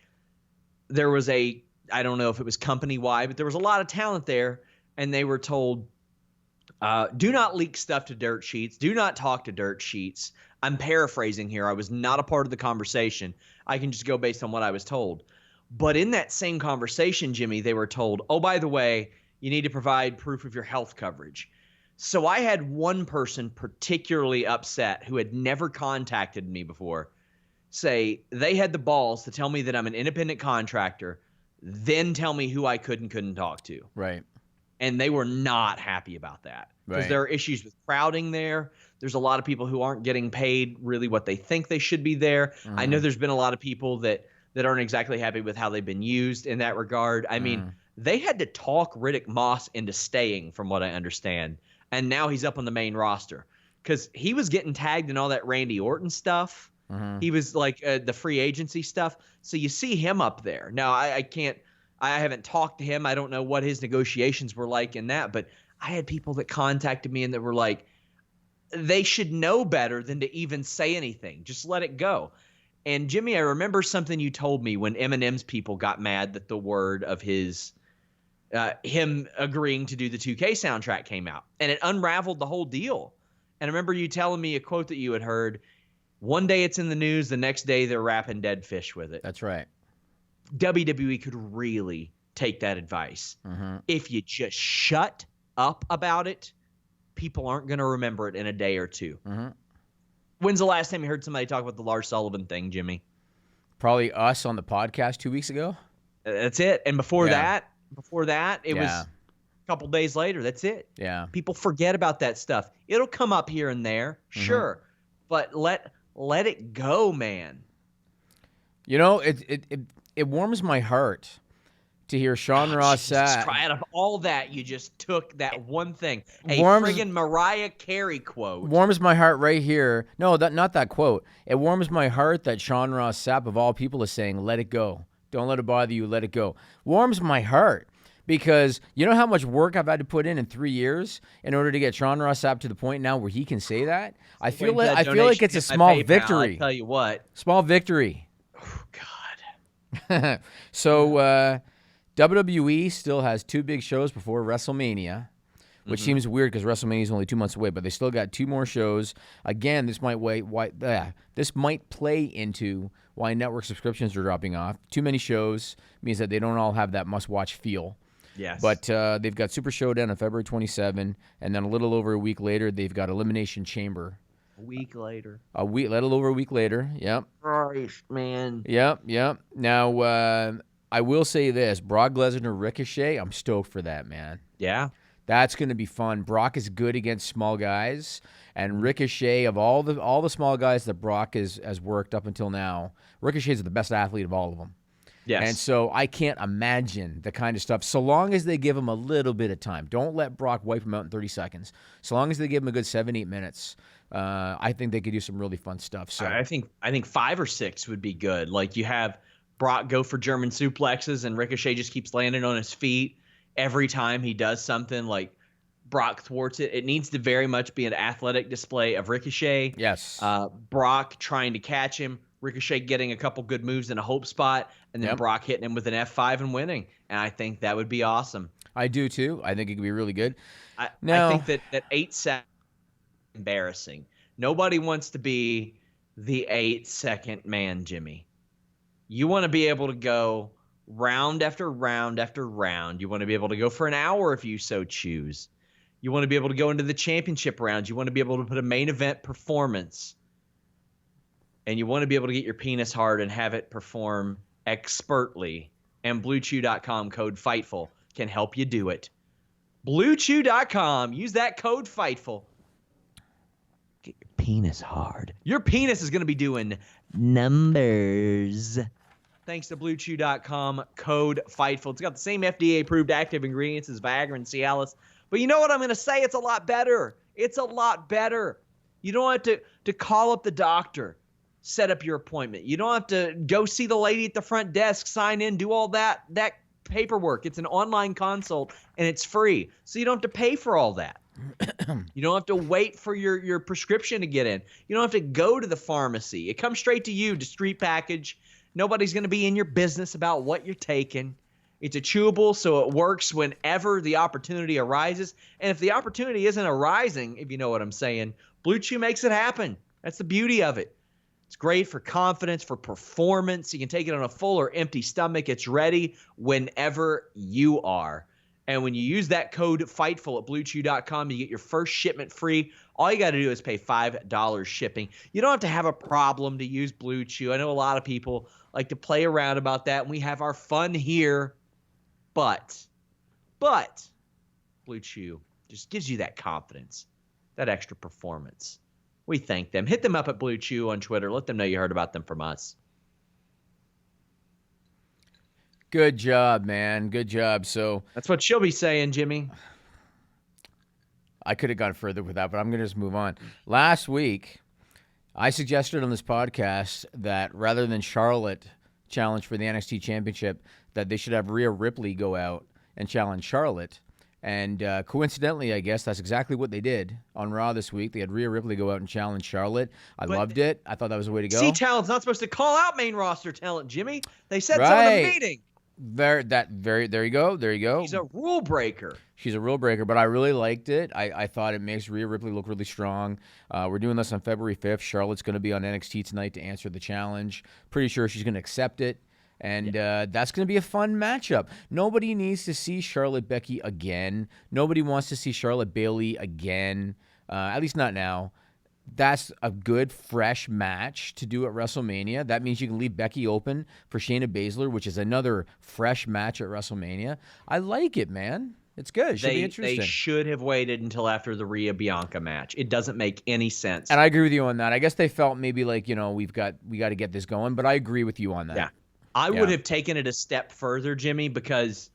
there was I don't know if it was company-wide, but there was a lot of talent there, and they were told, do not leak stuff to dirt sheets. Do not talk to dirt sheets. I'm paraphrasing here. I was not a part of the conversation. I can just go based on what I was told. But in that same conversation, Jimmy, they were told, oh, by the way, you need to provide proof of your health coverage. So I had one person particularly upset who had never contacted me before say they had the balls to tell me that I'm an independent contractor, then tell me who I could and couldn't talk to. Right. And they were not happy about that because there are issues with crowding there. There's a lot of people who aren't getting paid really what they think they should be there. I know there's been a lot of people that aren't exactly happy with how they've been used in that regard. I mean, they had to talk Riddick Moss into staying, from what I understand. And now he's up on the main roster because he was getting tagged in all that Randy Orton stuff. He was like the free agency stuff. So you see him up there. Now, I haven't talked to him. I don't know what his negotiations were like in that. But I had people that contacted me and that were like, they should know better than to even say anything. Just let it go. And Jimmy, I remember something you told me when Eminem's people got mad that the word of his him agreeing to do the 2K soundtrack came out, and it unraveled the whole deal. And I remember you telling me a quote that you had heard. One day it's in the news, the next day they're wrapping dead fish with it. That's right. WWE could really take that advice. If you just shut up about it, people aren't going to remember it in a day or two. When's the last time you heard somebody talk about the Lars Sullivan thing, Jimmy? Probably us on the podcast 2 weeks ago. That's it. And before that, it was Yeah. a couple days later. That's it. Yeah. People forget about that stuff. It'll come up here and there, sure, but let it go, man. You know, it warms my heart to hear Sean Ross Sapp. Out of all that, you just took that one thing. A Warms- friggin' Mariah Carey quote. Warms my heart right here. No, not that quote. It warms my heart that Sean Ross Sapp, of all people, is saying, let it go. Don't let it bother you. Let it go. Warms my heart because you know how much work I've had to put in 3 years in order to get Sean Ross Sapp to the point now where he can say that. I feel like it's a small victory. I tell you what. Small victory. Oh, God. So WWE still has 2 big shows before WrestleMania, which seems weird because WrestleMania is only 2 months away, but they still got 2 more shows. Again, this might play into why network subscriptions are dropping off. Too many shows means that they don't all have that must-watch feel. Yes. But they've got Super Showdown on February 27, and then a little over a week later, they've got Elimination Chamber. A week later. A little over a week later. Yep. Christ, man. Yep. Now, I will say this: Brock Lesnar Ricochet. I'm stoked for that, man. Yeah. That's going to be fun. Brock is good against small guys, and Ricochet, of all the small guys that Brock has worked up until now, Ricochet is the best athlete of all of them. Yes. And so I can't imagine the kind of stuff, so long as they give him a little bit of time. Don't let Brock wipe him out in 30 seconds. So long as they give him a good 7-8 minutes, I think they could do some really fun stuff. So I think 5 or 6 would be good. Like you have Brock go for German suplexes, and Ricochet just keeps landing on his feet every time he does something. Like Brock thwarts it. It needs to very much be an athletic display of Ricochet. Yes. Brock trying to catch him, Ricochet getting a couple good moves in a hope spot, and then Brock hitting him with an F5 and winning. And I think that would be awesome. I do too. I think it could be really good. I think that 8 seconds is embarrassing. Nobody wants to be the 8-second man, Jimmy. You want to be able to go round after round after round. You want to be able to go for an hour if you so choose. You want to be able to go into the championship rounds. You want to be able to put a main event performance. And you want to be able to get your penis hard and have it perform expertly. And BlueChew.com code FIGHTFUL can help you do it. BlueChew.com. Use that code FIGHTFUL. Get your penis hard. Your penis is going to be doing numbers. Thanks to BlueChew.com code FIGHTFUL. It's got the same FDA-approved active ingredients as Viagra and Cialis. But you know what I'm going to say? It's a lot better. It's a lot better. You don't have to call up the doctor, set up your appointment. You don't have to go see the lady at the front desk, sign in, do all that paperwork. It's an online consult, and it's free. So you don't have to pay for all that. You don't have to wait for your prescription to get in. You don't have to go to the pharmacy. It comes straight to you, discreet package. Nobody's going to be in your business about what you're taking. It's a chewable, so it works whenever the opportunity arises. And if the opportunity isn't arising, if you know what I'm saying, Blue Chew makes it happen. That's the beauty of it. It's great for confidence, for performance. You can take it on a full or empty stomach. It's ready whenever you are. And when you use that code FIGHTFUL at BlueChew.com, you get your first shipment free. All you got to do is pay $5 shipping. You don't have to have a problem to use Blue Chew. I know a lot of people like to play around about that, and we have our fun here. But Blue Chew just gives you that confidence, that extra performance. We thank them. Hit them up at Blue Chew on Twitter. Let them know you heard about them from us. Good job, man. Good job. So that's what she'll be saying, Jimmy. I could have gone further with that, but I'm going to just move on. Last week, I suggested on this podcast that rather than Charlotte challenge for the NXT Championship, that they should have Rhea Ripley go out and challenge Charlotte. And coincidentally, I guess that's exactly what they did on Raw this week. They had Rhea Ripley go out and challenge Charlotte. I loved it. I thought that was the way to go. See, talent's not supposed to call out main roster talent, Jimmy. They said so in the meeting. There you go. She's a rule breaker. She's a rule breaker, but I really liked it. I thought it makes Rhea Ripley look really strong. We're doing this on February 5th. Charlotte's going to be on NXT tonight to answer the challenge. Pretty sure she's going to accept it. And that's going to be a fun matchup. Nobody needs to see Charlotte Becky again. Nobody wants to see Charlotte Bayley again, at least not now. That's a good, fresh match to do at WrestleMania. That means you can leave Becky open for Shayna Baszler, which is another fresh match at WrestleMania. I like it, man. It's good. It should be interesting. They should have waited until after the Rhea Bianca match. It doesn't make any sense. And I agree with you on that. I guess they felt maybe like, we got to get this going, but I agree with you on that. Yeah. I would have taken it a step further, Jimmy, because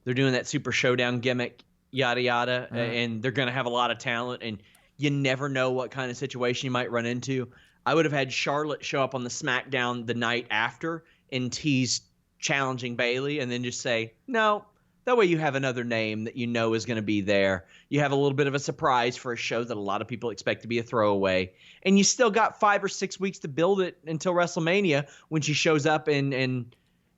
they're doing that Super Showdown gimmick, yada, yada, and they're going to have a lot of talent, and you never know what kind of situation you might run into. I would have had Charlotte show up on the SmackDown the night after and tease challenging Bayley and then just say, no. That way you have another name that you know is going to be there. You have a little bit of a surprise for a show that a lot of people expect to be a throwaway. And you still got 5 or 6 weeks to build it until WrestleMania when she shows up and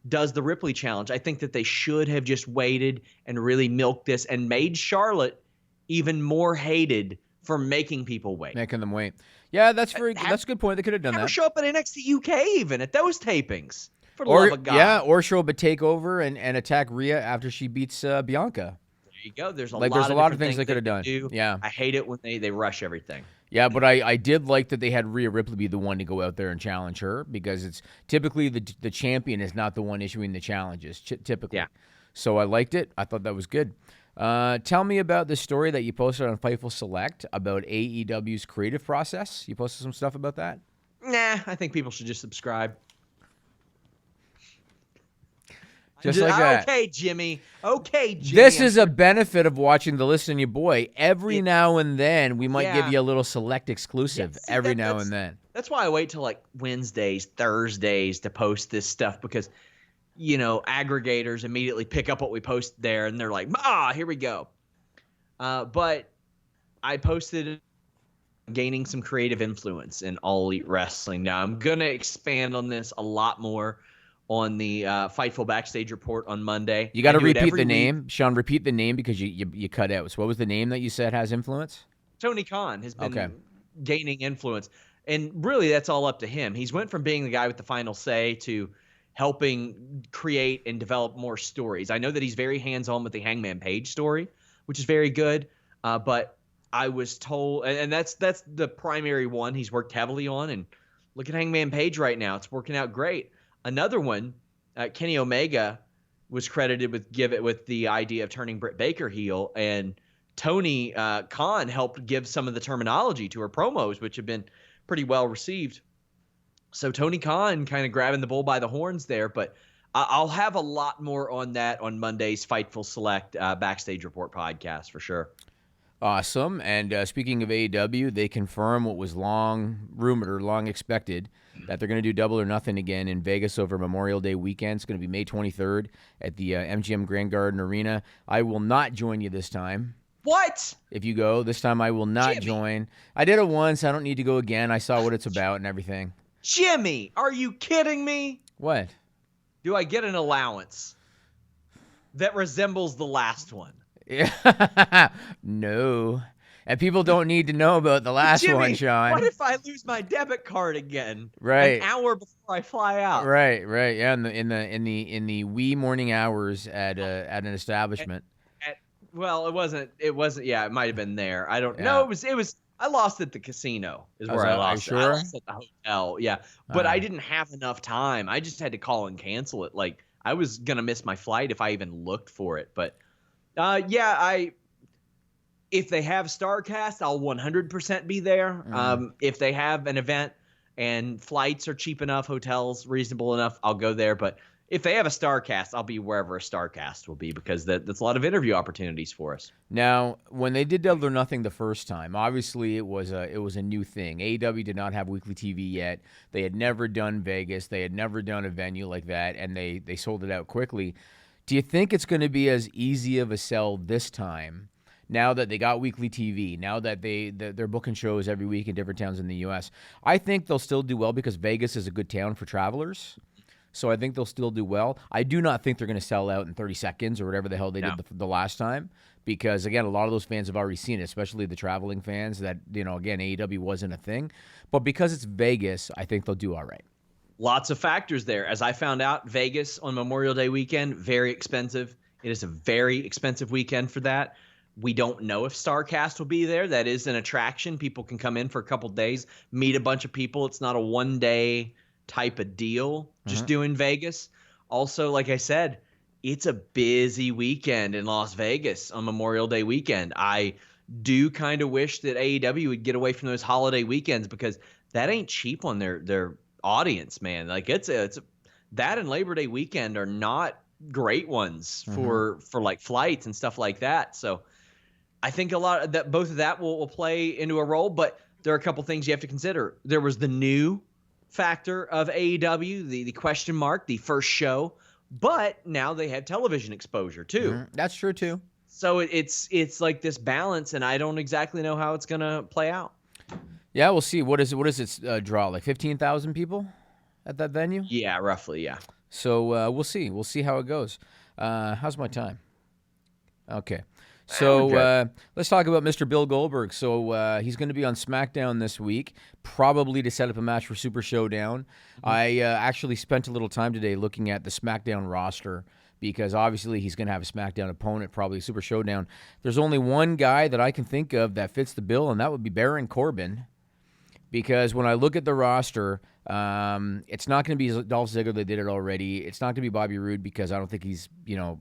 does the Ripley challenge. I think that they should have just waited and really milked this and made Charlotte even more hated for making people wait. Making them wait. Yeah, that's a good point. They could have done that. Have her show up at NXT UK even at those tapings. For the love of God. Yeah, or show up a takeover and attack Rhea after she beats Bianca. There you go. There's a lot of things they could have done. Yeah. I hate it when they rush everything. Yeah, but I did like that they had Rhea Ripley be the one to go out there and challenge her, because it's typically the champion is not the one issuing the challenges, typically. Yeah. So I liked it. I thought that was good. Tell me about the story that you posted on Fightful Select about AEW's creative process. You posted some stuff about that? Nah, I think people should just subscribe. Just like that. Okay, Jimmy. This is a benefit of watching the Listen Your Boy. Every now and then, we might give you a little select exclusive every now and then. That's why I wait till like Wednesdays, Thursdays to post this stuff, because, aggregators immediately pick up what we post there, and they're like, here we go. But I posted gaining some creative influence in All Elite Wrestling. Now, I'm going to expand on this a lot more on the Fightful Backstage Report on Monday. You got to repeat the name. Sean, repeat the name because you cut out. So what was the name that you said has influence? Tony Khan has been gaining influence. And really, that's all up to him. He's went from being the guy with the final say to helping create and develop more stories. I know that he's very hands-on with the Hangman Page story, which is very good. But I was told, and that's the primary one he's worked heavily on. And look at Hangman Page right now. It's working out great. Another one, Kenny Omega was credited with the idea of turning Britt Baker heel, and Tony Khan helped give some of the terminology to her promos, which have been pretty well received. So Tony Khan kind of grabbing the bull by the horns there, but I'll have a lot more on that on Monday's Fightful Select Backstage Report podcast for sure. Awesome. And speaking of AEW, they confirm what was long rumored or long expected, that they're going to do Double or Nothing again in Vegas over Memorial Day weekend. It's going to be May 23rd at the MGM Grand Garden Arena. I will not join you this time. What? If you go, this time I will not join. I did it once. I don't need to go again. I saw what it's about and everything. Jimmy, are you kidding me? What? Do I get an allowance that resembles the last one? Yeah. No. And people don't need to know about the last one, Sean. What if I lose my debit card again? Right. An hour before I fly out. Right. Yeah. In the wee morning hours at an establishment. Well, it wasn't. Yeah, it might have been there. I don't know. It was. I lost at the casino. Is where I lost. Sure? I lost at the hotel. Yeah, but I didn't have enough time. I just had to call and cancel it. Like I was gonna miss my flight if I even looked for it. But if they have StarCast, I'll 100% be there. If they have an event and flights are cheap enough, hotels reasonable enough, I'll go there. But if they have a StarCast, I'll be wherever a StarCast will be, because that's a lot of interview opportunities for us. Now, when they did Double or Nothing the first time, obviously it was a new thing. AEW did not have weekly TV yet. They had never done Vegas. They had never done a venue like that, and they sold it out quickly. Do you think it's going to be as easy of a sell this time, now that they got weekly TV, now that they're booking shows every week in different towns in the U.S.? I think they'll still do well because Vegas is a good town for travelers. So I think they'll still do well. I do not think they're going to sell out in 30 seconds or whatever the hell they did the last time. Because, again, a lot of those fans have already seen it, especially the traveling fans that, again, AEW wasn't a thing. But because it's Vegas, I think they'll do all right. Lots of factors there. As I found out, Vegas on Memorial Day weekend, very expensive. It is a very expensive weekend for that. We don't know if StarCast will be there. That is an attraction. People can come in for a couple days, meet a bunch of people. It's not a one-day type of deal, just doing Vegas. Also, like I said, it's a busy weekend in Las Vegas on Memorial Day weekend. I do kind of wish that AEW would get away from those holiday weekends because that ain't cheap on their audience, man. Like it's that and Labor Day weekend are not great ones for like flights and stuff like that. So I think a lot of that, both of that will play into a role, but there are a couple things you have to consider. There was the new factor of AEW, the question mark, the first show. But now they have television exposure too. That's true too. So it's like this balance, and I don't exactly know how it's gonna play out. Yeah, we'll see. What is its draw? Like 15,000 people at that venue? Yeah, roughly. Yeah. So we'll see. We'll see how it goes. How's my time? Okay. So let's talk about Mr. Bill Goldberg. So he's going to be on SmackDown this week, probably to set up a match for Super ShowDown. I actually spent a little time today looking at the SmackDown roster because obviously he's going to have a SmackDown opponent, probably Super ShowDown. There's only one guy that I can think of that fits the bill, and that would be Baron Corbin. Because when I look at the roster, it's not going to be Dolph Ziggler. They did it already. It's not going to be Bobby Roode because I don't think he's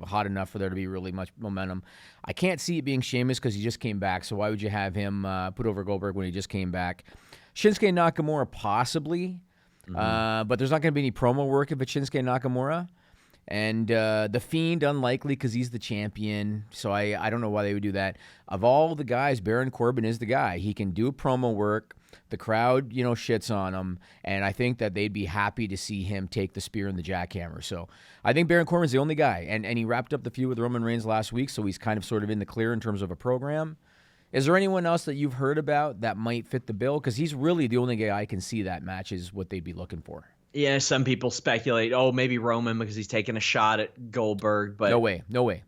hot enough for there to be really much momentum. I can't see it being Sheamus because he just came back. So why would you have him put over Goldberg when he just came back? Shinsuke Nakamura possibly, but there's not going to be any promo work if it's Shinsuke Nakamura. And The Fiend, unlikely because he's the champion. So I don't know why they would do that. Of all the guys, Baron Corbin is the guy. He can do promo work. The crowd, shits on him. And I think that they'd be happy to see him take the spear and the jackhammer. So I think Baron Corbin's the only guy. And he wrapped up the feud with Roman Reigns last week, so he's kind of sort of in the clear in terms of a program. Is there anyone else that you've heard about that might fit the bill? Because he's really the only guy I can see that matches what they'd be looking for. Yeah, some people speculate, maybe Roman because he's taking a shot at Goldberg, but no way.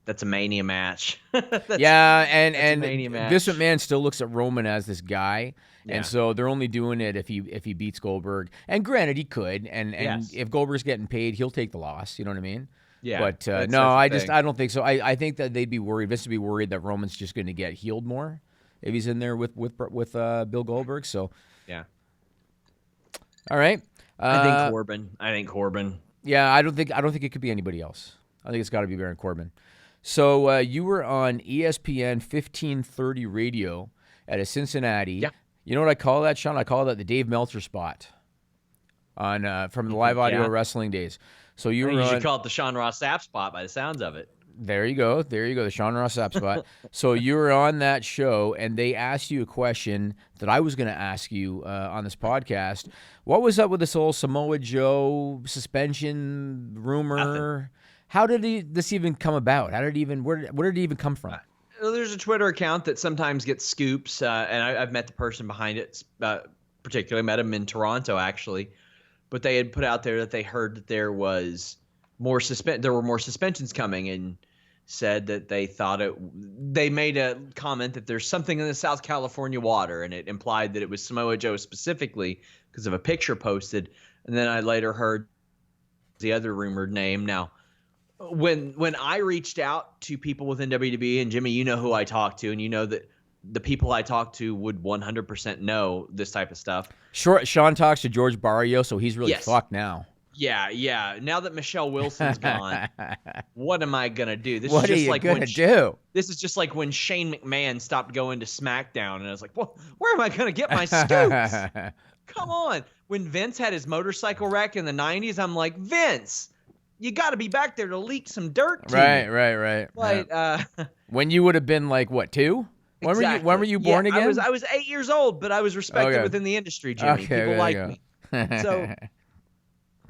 That's a Mania match. and Mania match. Vince McMahon still looks at Roman as this guy, and so they're only doing it if he beats Goldberg. And granted, he could, and if Goldberg's getting paid, he'll take the loss. You know what I mean? Yeah. But I don't think so. I think that they'd be worried. Vince would be worried that Roman's just going to get healed more if he's in there with Bill Goldberg. So yeah. All right. I think Corbin. Yeah, I don't think it could be anybody else. I think it's got to be Baron Corbin. So you were on ESPN 1530 radio at a Cincinnati. Yeah. You know what I call that, Sean? I call that the Dave Meltzer spot on from the live audio wrestling days. So you should call it the Sean Ross Sapp spot by the sounds of it. There you go, the Sean Ross Sapp spot. So you were on that show, and they asked you a question that I was going to ask you on this podcast. What was up with this whole Samoa Joe suspension rumor? Nothing. How did this even come about? Where did it even come from? There's a Twitter account that sometimes gets scoops, and I've met the person behind it. Particularly met him in Toronto, actually. But they had put out there that they heard that there was there were more suspensions coming, and said that they made a comment that there's something in the South California water, and it implied that it was Samoa Joe specifically because of a picture posted. And then I later heard the other rumored name. Now, when I reached out to people within WWE, and Jimmy, you know who I talked to, and you know that the people I talked to would 100% know this type of stuff. Sure, Sean talks to George Barrio, so he's really fucked now. Yeah. Now that Michelle Wilson's gone, what am I gonna do? This What is are just you like gonna do? This is just like when Shane McMahon stopped going to SmackDown, and I was like, well, where am I gonna get my scoops? Come on. When Vince had his motorcycle wreck in the 90s, I'm like, Vince, you got to be back there to leak some dirt to me. Right. Like, when you would have been like, what, 2? Exactly. When were you born again? I was 8 years old, but I was respected within the industry, Jimmy. People like me. So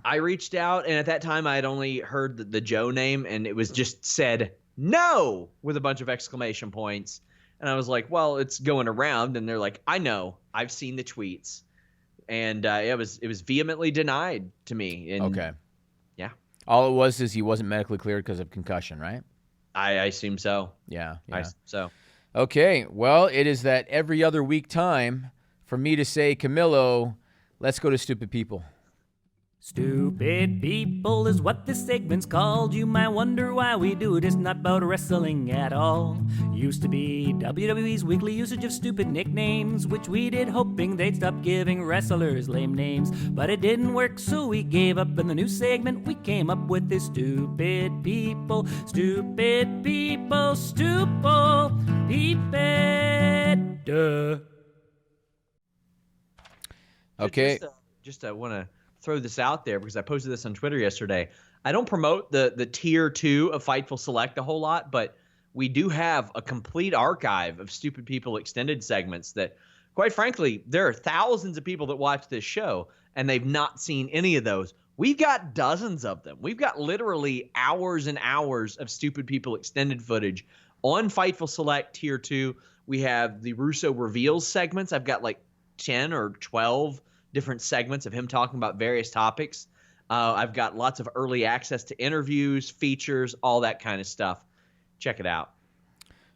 I reached out, and at that time I had only heard the Joe name, and it was just said no with a bunch of exclamation points. And I was like, well, it's going around, and they're like, I know, I've seen the tweets. And it was vehemently denied to me. And All it was is he wasn't medically cleared because of concussion, right? I assume so. Yeah. So. Okay, well, it is that every other week time for me to say, Camillo, let's go to Stupid People. Stupid people is what this segment's called. You might wonder why we do it. It's not about wrestling at all. Used to be WWE's weekly usage of stupid nicknames, which we did hoping they'd stop giving wrestlers lame names. But it didn't work, so we gave up. In the new segment, we came up with this stupid people. Stupid people, stupid people. Duh. Okay. Just want to throw this out there because I posted this on Twitter yesterday. I don't promote the tier 2 of Fightful Select a whole lot, but we do have a complete archive of Stupid People extended segments that, quite frankly, there are thousands of people that watch this show and they've not seen any of those. We've got dozens of them. We've got literally hours and hours of Stupid People extended footage on Fightful Select tier 2. We have the Russo Reveals segments. I've got like 10 or 12 different segments of him talking about various topics. I've got lots of early access to interviews, features, all that kind of stuff. Check it out.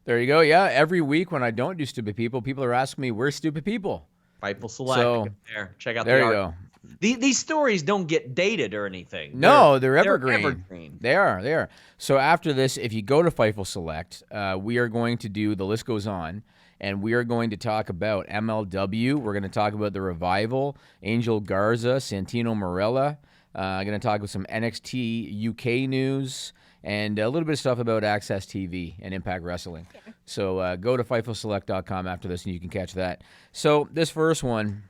There you go. Yeah, every week when I don't do Stupid People, people are asking me, where's Stupid People? Fightful Select. So, there. Check out there the you archive. go. These stories don't get dated or anything. No, they're evergreen. Evergreen. They are. So after this, if you go to Fightful Select, we are going to do The List Goes On, and we are going to talk about MLW. We're going to talk about The Revival, Angel Garza, Santino Marella. I'm going to talk about some NXT UK news, and a little bit of stuff about Access TV and Impact Wrestling. Yeah. So go to FightfulSelect.com after this, and you can catch that. So this first one,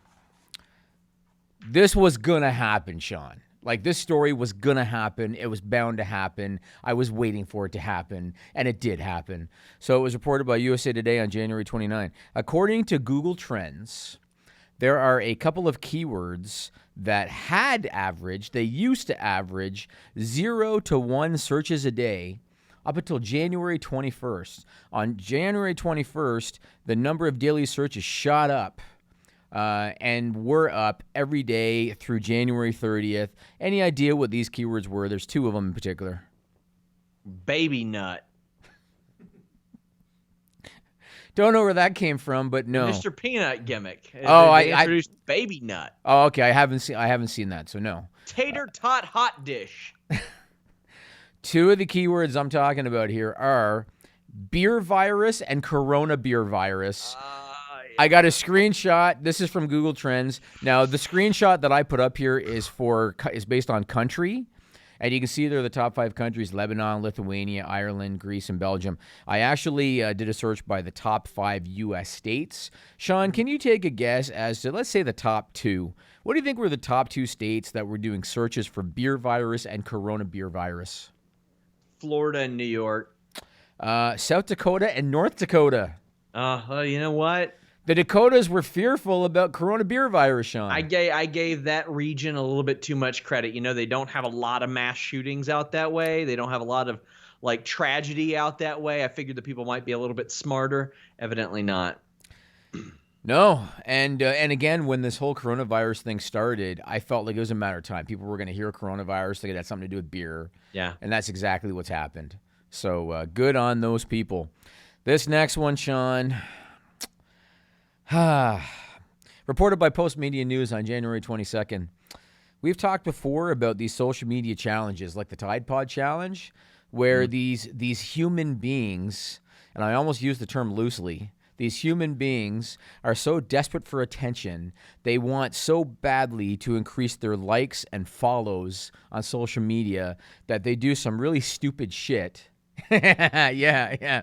this was going to happen, Sean. Like, this story was going to happen. It was bound to happen. I was waiting for it to happen, and it did happen. So it was reported by USA Today on January 29. According to Google Trends, there are a couple of keywords that they used to average 0 to 1 searches a day up until January 21st. On January 21st, the number of daily searches shot up. And we're up every day through January 30th. Any idea what these keywords were? There's 2 of them in particular. Baby nut. Don't know where that came from, but no. Mr. Peanut gimmick. They introduced baby nut. Oh, okay. I haven't seen that, so no. Tater tot hot dish. 2 of the keywords I'm talking about here are beer virus and corona beer virus. I got a screenshot. This is from Google Trends. Now, the screenshot that I put up here is based on country. And you can see there are the top 5 countries: Lebanon, Lithuania, Ireland, Greece, and Belgium. I actually did a search by the top 5 U.S. states. Sean, can you take a guess as to, let's say, the top 2? What do you think were the top 2 states that were doing searches for beer virus and corona beer virus? Florida and New York. South Dakota and North Dakota. You know what? The Dakotas were fearful about corona beer virus, Sean. I gave that region a little bit too much credit. You know, they don't have a lot of mass shootings out that way. They don't have a lot of, like, tragedy out that way. I figured the people might be a little bit smarter. Evidently not. No, and again, when this whole coronavirus thing started, I felt like it was a matter of time. People were going to hear coronavirus, think it had something to do with beer. Yeah. And that's exactly what's happened. So good on those people. This next one, Sean. Reported by Post Media News on January 22nd. We've talked before about these social media challenges, like the Tide Pod Challenge, where these human beings, and I almost use the term loosely, these human beings are so desperate for attention, they want so badly to increase their likes and follows on social media that they do some really stupid shit. Yeah.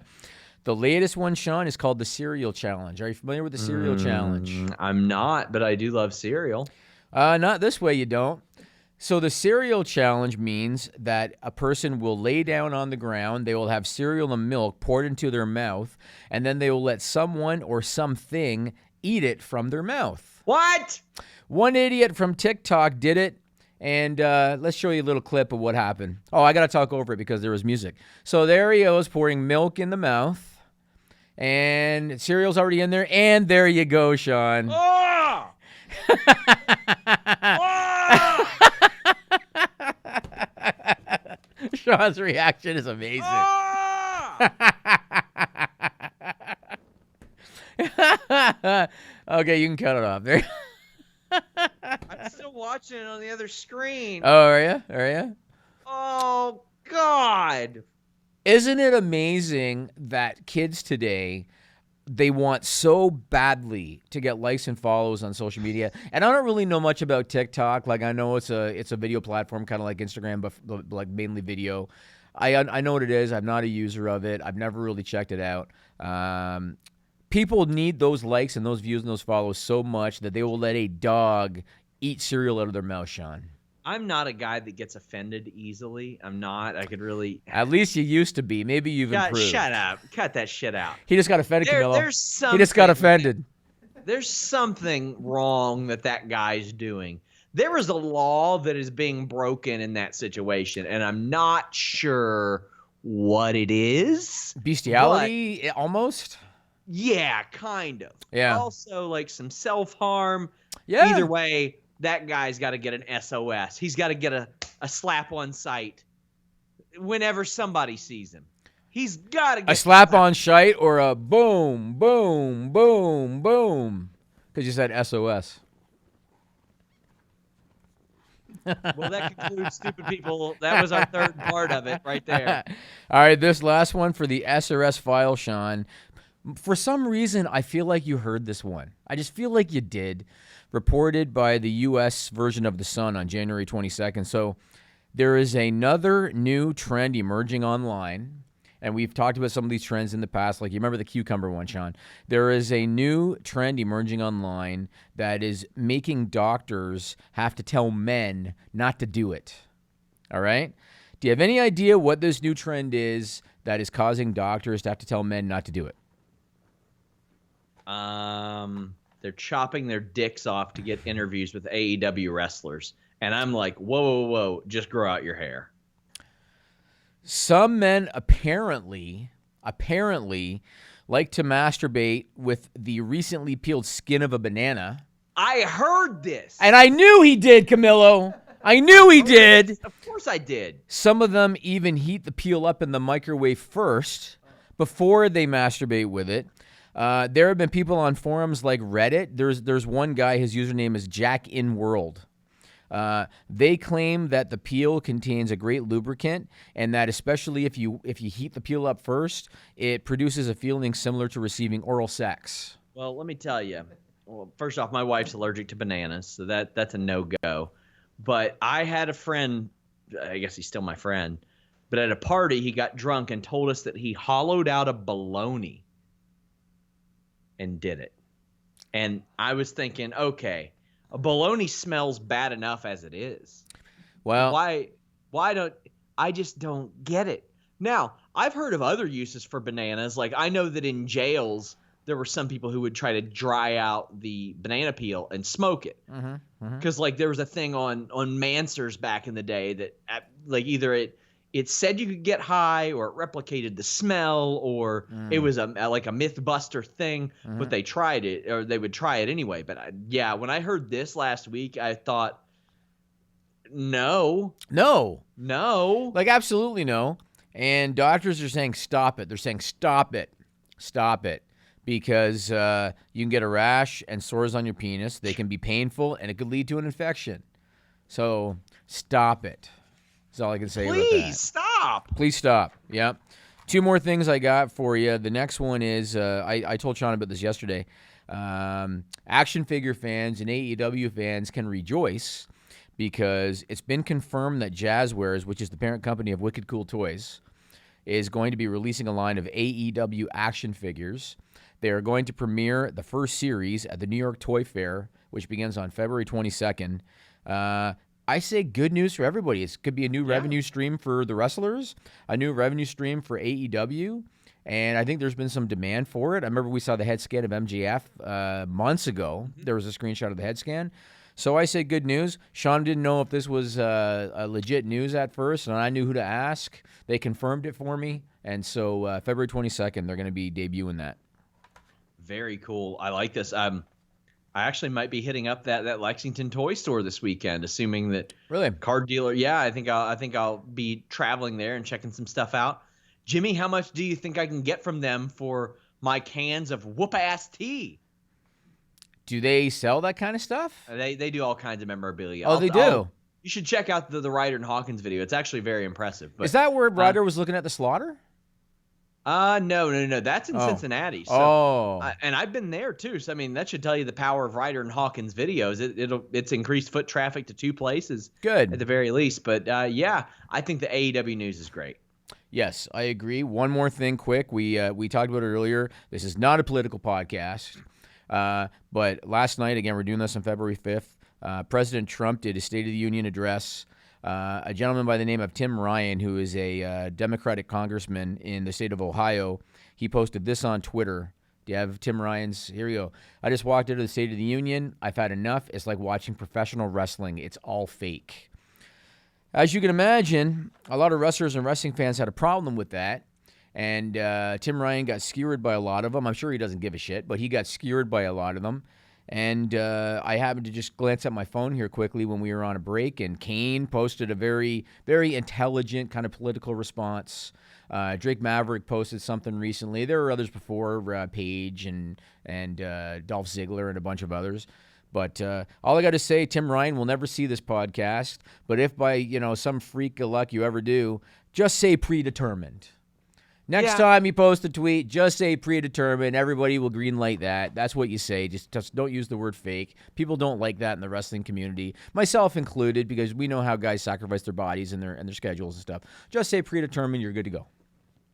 The latest one, Sean, is called the Cereal Challenge. Are you familiar with the Cereal Challenge? I'm not, but I do love cereal. Not this way, you don't. So the Cereal Challenge means that a person will lay down on the ground, they will have cereal and milk poured into their mouth, and then they will let someone or something eat it from their mouth. What? One idiot from TikTok did it. And let's show you a little clip of what happened. Oh, I got to talk over it because there was music. So there he goes, pouring milk in the mouth. And cereal's already in there. And there you go, Sean. Oh! Oh! Sean's reaction is amazing. Okay, you can cut it off there. I'm still watching it on the other screen. Oh, are you? Are you? Oh, God. Isn't it amazing that kids today, they want so badly to get likes and follows on social media? And I don't really know much about TikTok. Like, I know it's a video platform, kind of like Instagram, but like mainly video. I know what it is. I'm not a user of it. I've never really checked it out. People need those likes and those views and those follows so much that they will let a dog eat cereal out of their mouth, Sean. I'm not a guy that gets offended easily. I'm not. I could really. At least you used to be. Maybe you've improved. Shut up. Cut that shit out. He just got offended, Camilo. There's something. He just got offended. There's something wrong that guy's doing. There is a law that is being broken in that situation, and I'm not sure what it is. Bestiality, almost? Yeah, kind of. Yeah. Also, like some self-harm. Yeah. Either way, that guy's got to get an SOS. He's got to get a slap on sight whenever somebody sees him. He's got to get a slap on sight or a boom, boom, boom, boom. Because you said SOS. Well, that concludes Stupid People. That was our third part of it right there. All right, this last one for the SRS file, Sean. For some reason, I feel like you heard this one. I just feel like you did. Reported by the U.S. version of The Sun on January 22nd. So there is another new trend emerging online, and we've talked about some of these trends in the past. Like, you remember the cucumber one, Sean? There is a new trend emerging online that is making doctors have to tell men not to do it. All right? Do you have any idea what this new trend is that is causing doctors to have to tell men not to do it? They're chopping their dicks off to get interviews with AEW wrestlers. And I'm like, whoa, just grow out your hair. Some men apparently like to masturbate with the recently peeled skin of a banana. I heard this. And I knew he did, Camilo. I knew he did. Of course I did. Some of them even heat the peel up in the microwave first before they masturbate with it. There have been people on forums like Reddit. There's one guy, his username is JackInWorld. They claim that the peel contains a great lubricant, and that especially if you heat the peel up first, it produces a feeling similar to receiving oral sex. Well, let me tell you. Well, first off, my wife's allergic to bananas, so that's a no-go. But I had a friend, I guess he's still my friend, but at a party he got drunk and told us that he hollowed out a bologna and did it. And I was thinking, okay, a bologna smells bad enough as it is. Well, why don't I just don't get it. Now, I've heard of other uses for bananas. Like, I know that in jails there were some people who would try to dry out the banana peel and smoke it. Because like there was a thing on Mansers back in the day that like either it said you could get high, or it replicated the smell, or it was like a Mythbuster thing, but they tried it, or they would try it anyway. But when I heard this last week, I thought, no, like absolutely no. And doctors are saying stop it. They're saying stop it, because you can get a rash and sores on your penis. They can be painful, and it could lead to an infection. So stop it. That's all I can say about that. Please stop. Yep. Two more things I got for you. The next one is, I told Sean about this yesterday. Action figure fans and AEW fans can rejoice because it's been confirmed that Jazzwares, which is the parent company of Wicked Cool Toys, is going to be releasing a line of AEW action figures. They are going to premiere the first series at the New York Toy Fair, which begins on February 22nd. I say good news for everybody. It could be a new revenue stream for the wrestlers, a new revenue stream for AEW, and I think there's been some demand for it. I remember we saw the head scan of MJF months ago. There was a screenshot of the head scan. So I say good news. Sean didn't know if this was a legit news at first, and I knew who to ask. They confirmed it for me, and so February 22nd, they're going to be debuting that. Very cool. I like this. I actually might be hitting up that Lexington toy store this weekend, assuming that Really? card dealer. Yeah, I think I'll be traveling there and checking some stuff out. Jimmy, how much do you think I can get from them for my cans of whoop-ass tea? Do they sell that kind of stuff? They do all kinds of memorabilia. Oh, they do? You should check out the Ryder and Hawkins video. It's actually very impressive. But, is that where Ryder was looking at the slaughter? No. That's in Cincinnati. So, oh. And I've been there too. So I mean, that should tell you the power of Ryder and Hawkins videos. It's increased foot traffic to 2 places. Good. At the very least. But yeah, I think the AEW news is great. Yes, I agree. One more thing, quick. We talked about it earlier. This is not a political podcast. But last night, again, we're doing this on February 5th. President Trump did a State of the Union address. A gentleman by the name of Tim Ryan, who is a Democratic congressman in the state of Ohio, he posted this on Twitter. Do you have Tim Ryan's? Here we go. I just walked into the State of the Union. I've had enough. It's like watching professional wrestling. It's all fake. As you can imagine, a lot of wrestlers and wrestling fans had a problem with that. And Tim Ryan got skewered by a lot of them. I'm sure he doesn't give a shit, but he got skewered by a lot of them. And I happened to just glance at my phone here quickly when we were on a break, and Kane posted a very, very intelligent kind of political response. Drake Maverick posted something recently. There were others before, Paige and Dolph Ziggler and a bunch of others. But all I got to say, Tim Ryan will never see this podcast. But if by some freak of luck you ever do, just say predetermined. Next time you post a tweet, just say predetermined. Everybody will greenlight that. That's what you say. Just don't use the word fake. People don't like that in the wrestling community, myself included, because we know how guys sacrifice their bodies and their schedules and stuff. Just say predetermined. You're good to go.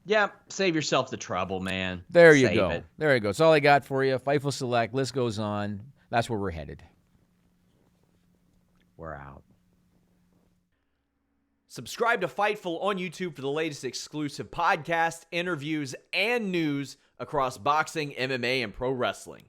Yeah, save yourself the trouble, man. There you go. There you go. That's all I got for you. Fightful Select. List goes on. That's where we're headed. We're out. Subscribe to Fightful on YouTube for the latest exclusive podcasts, interviews, and news across boxing, MMA, and pro wrestling.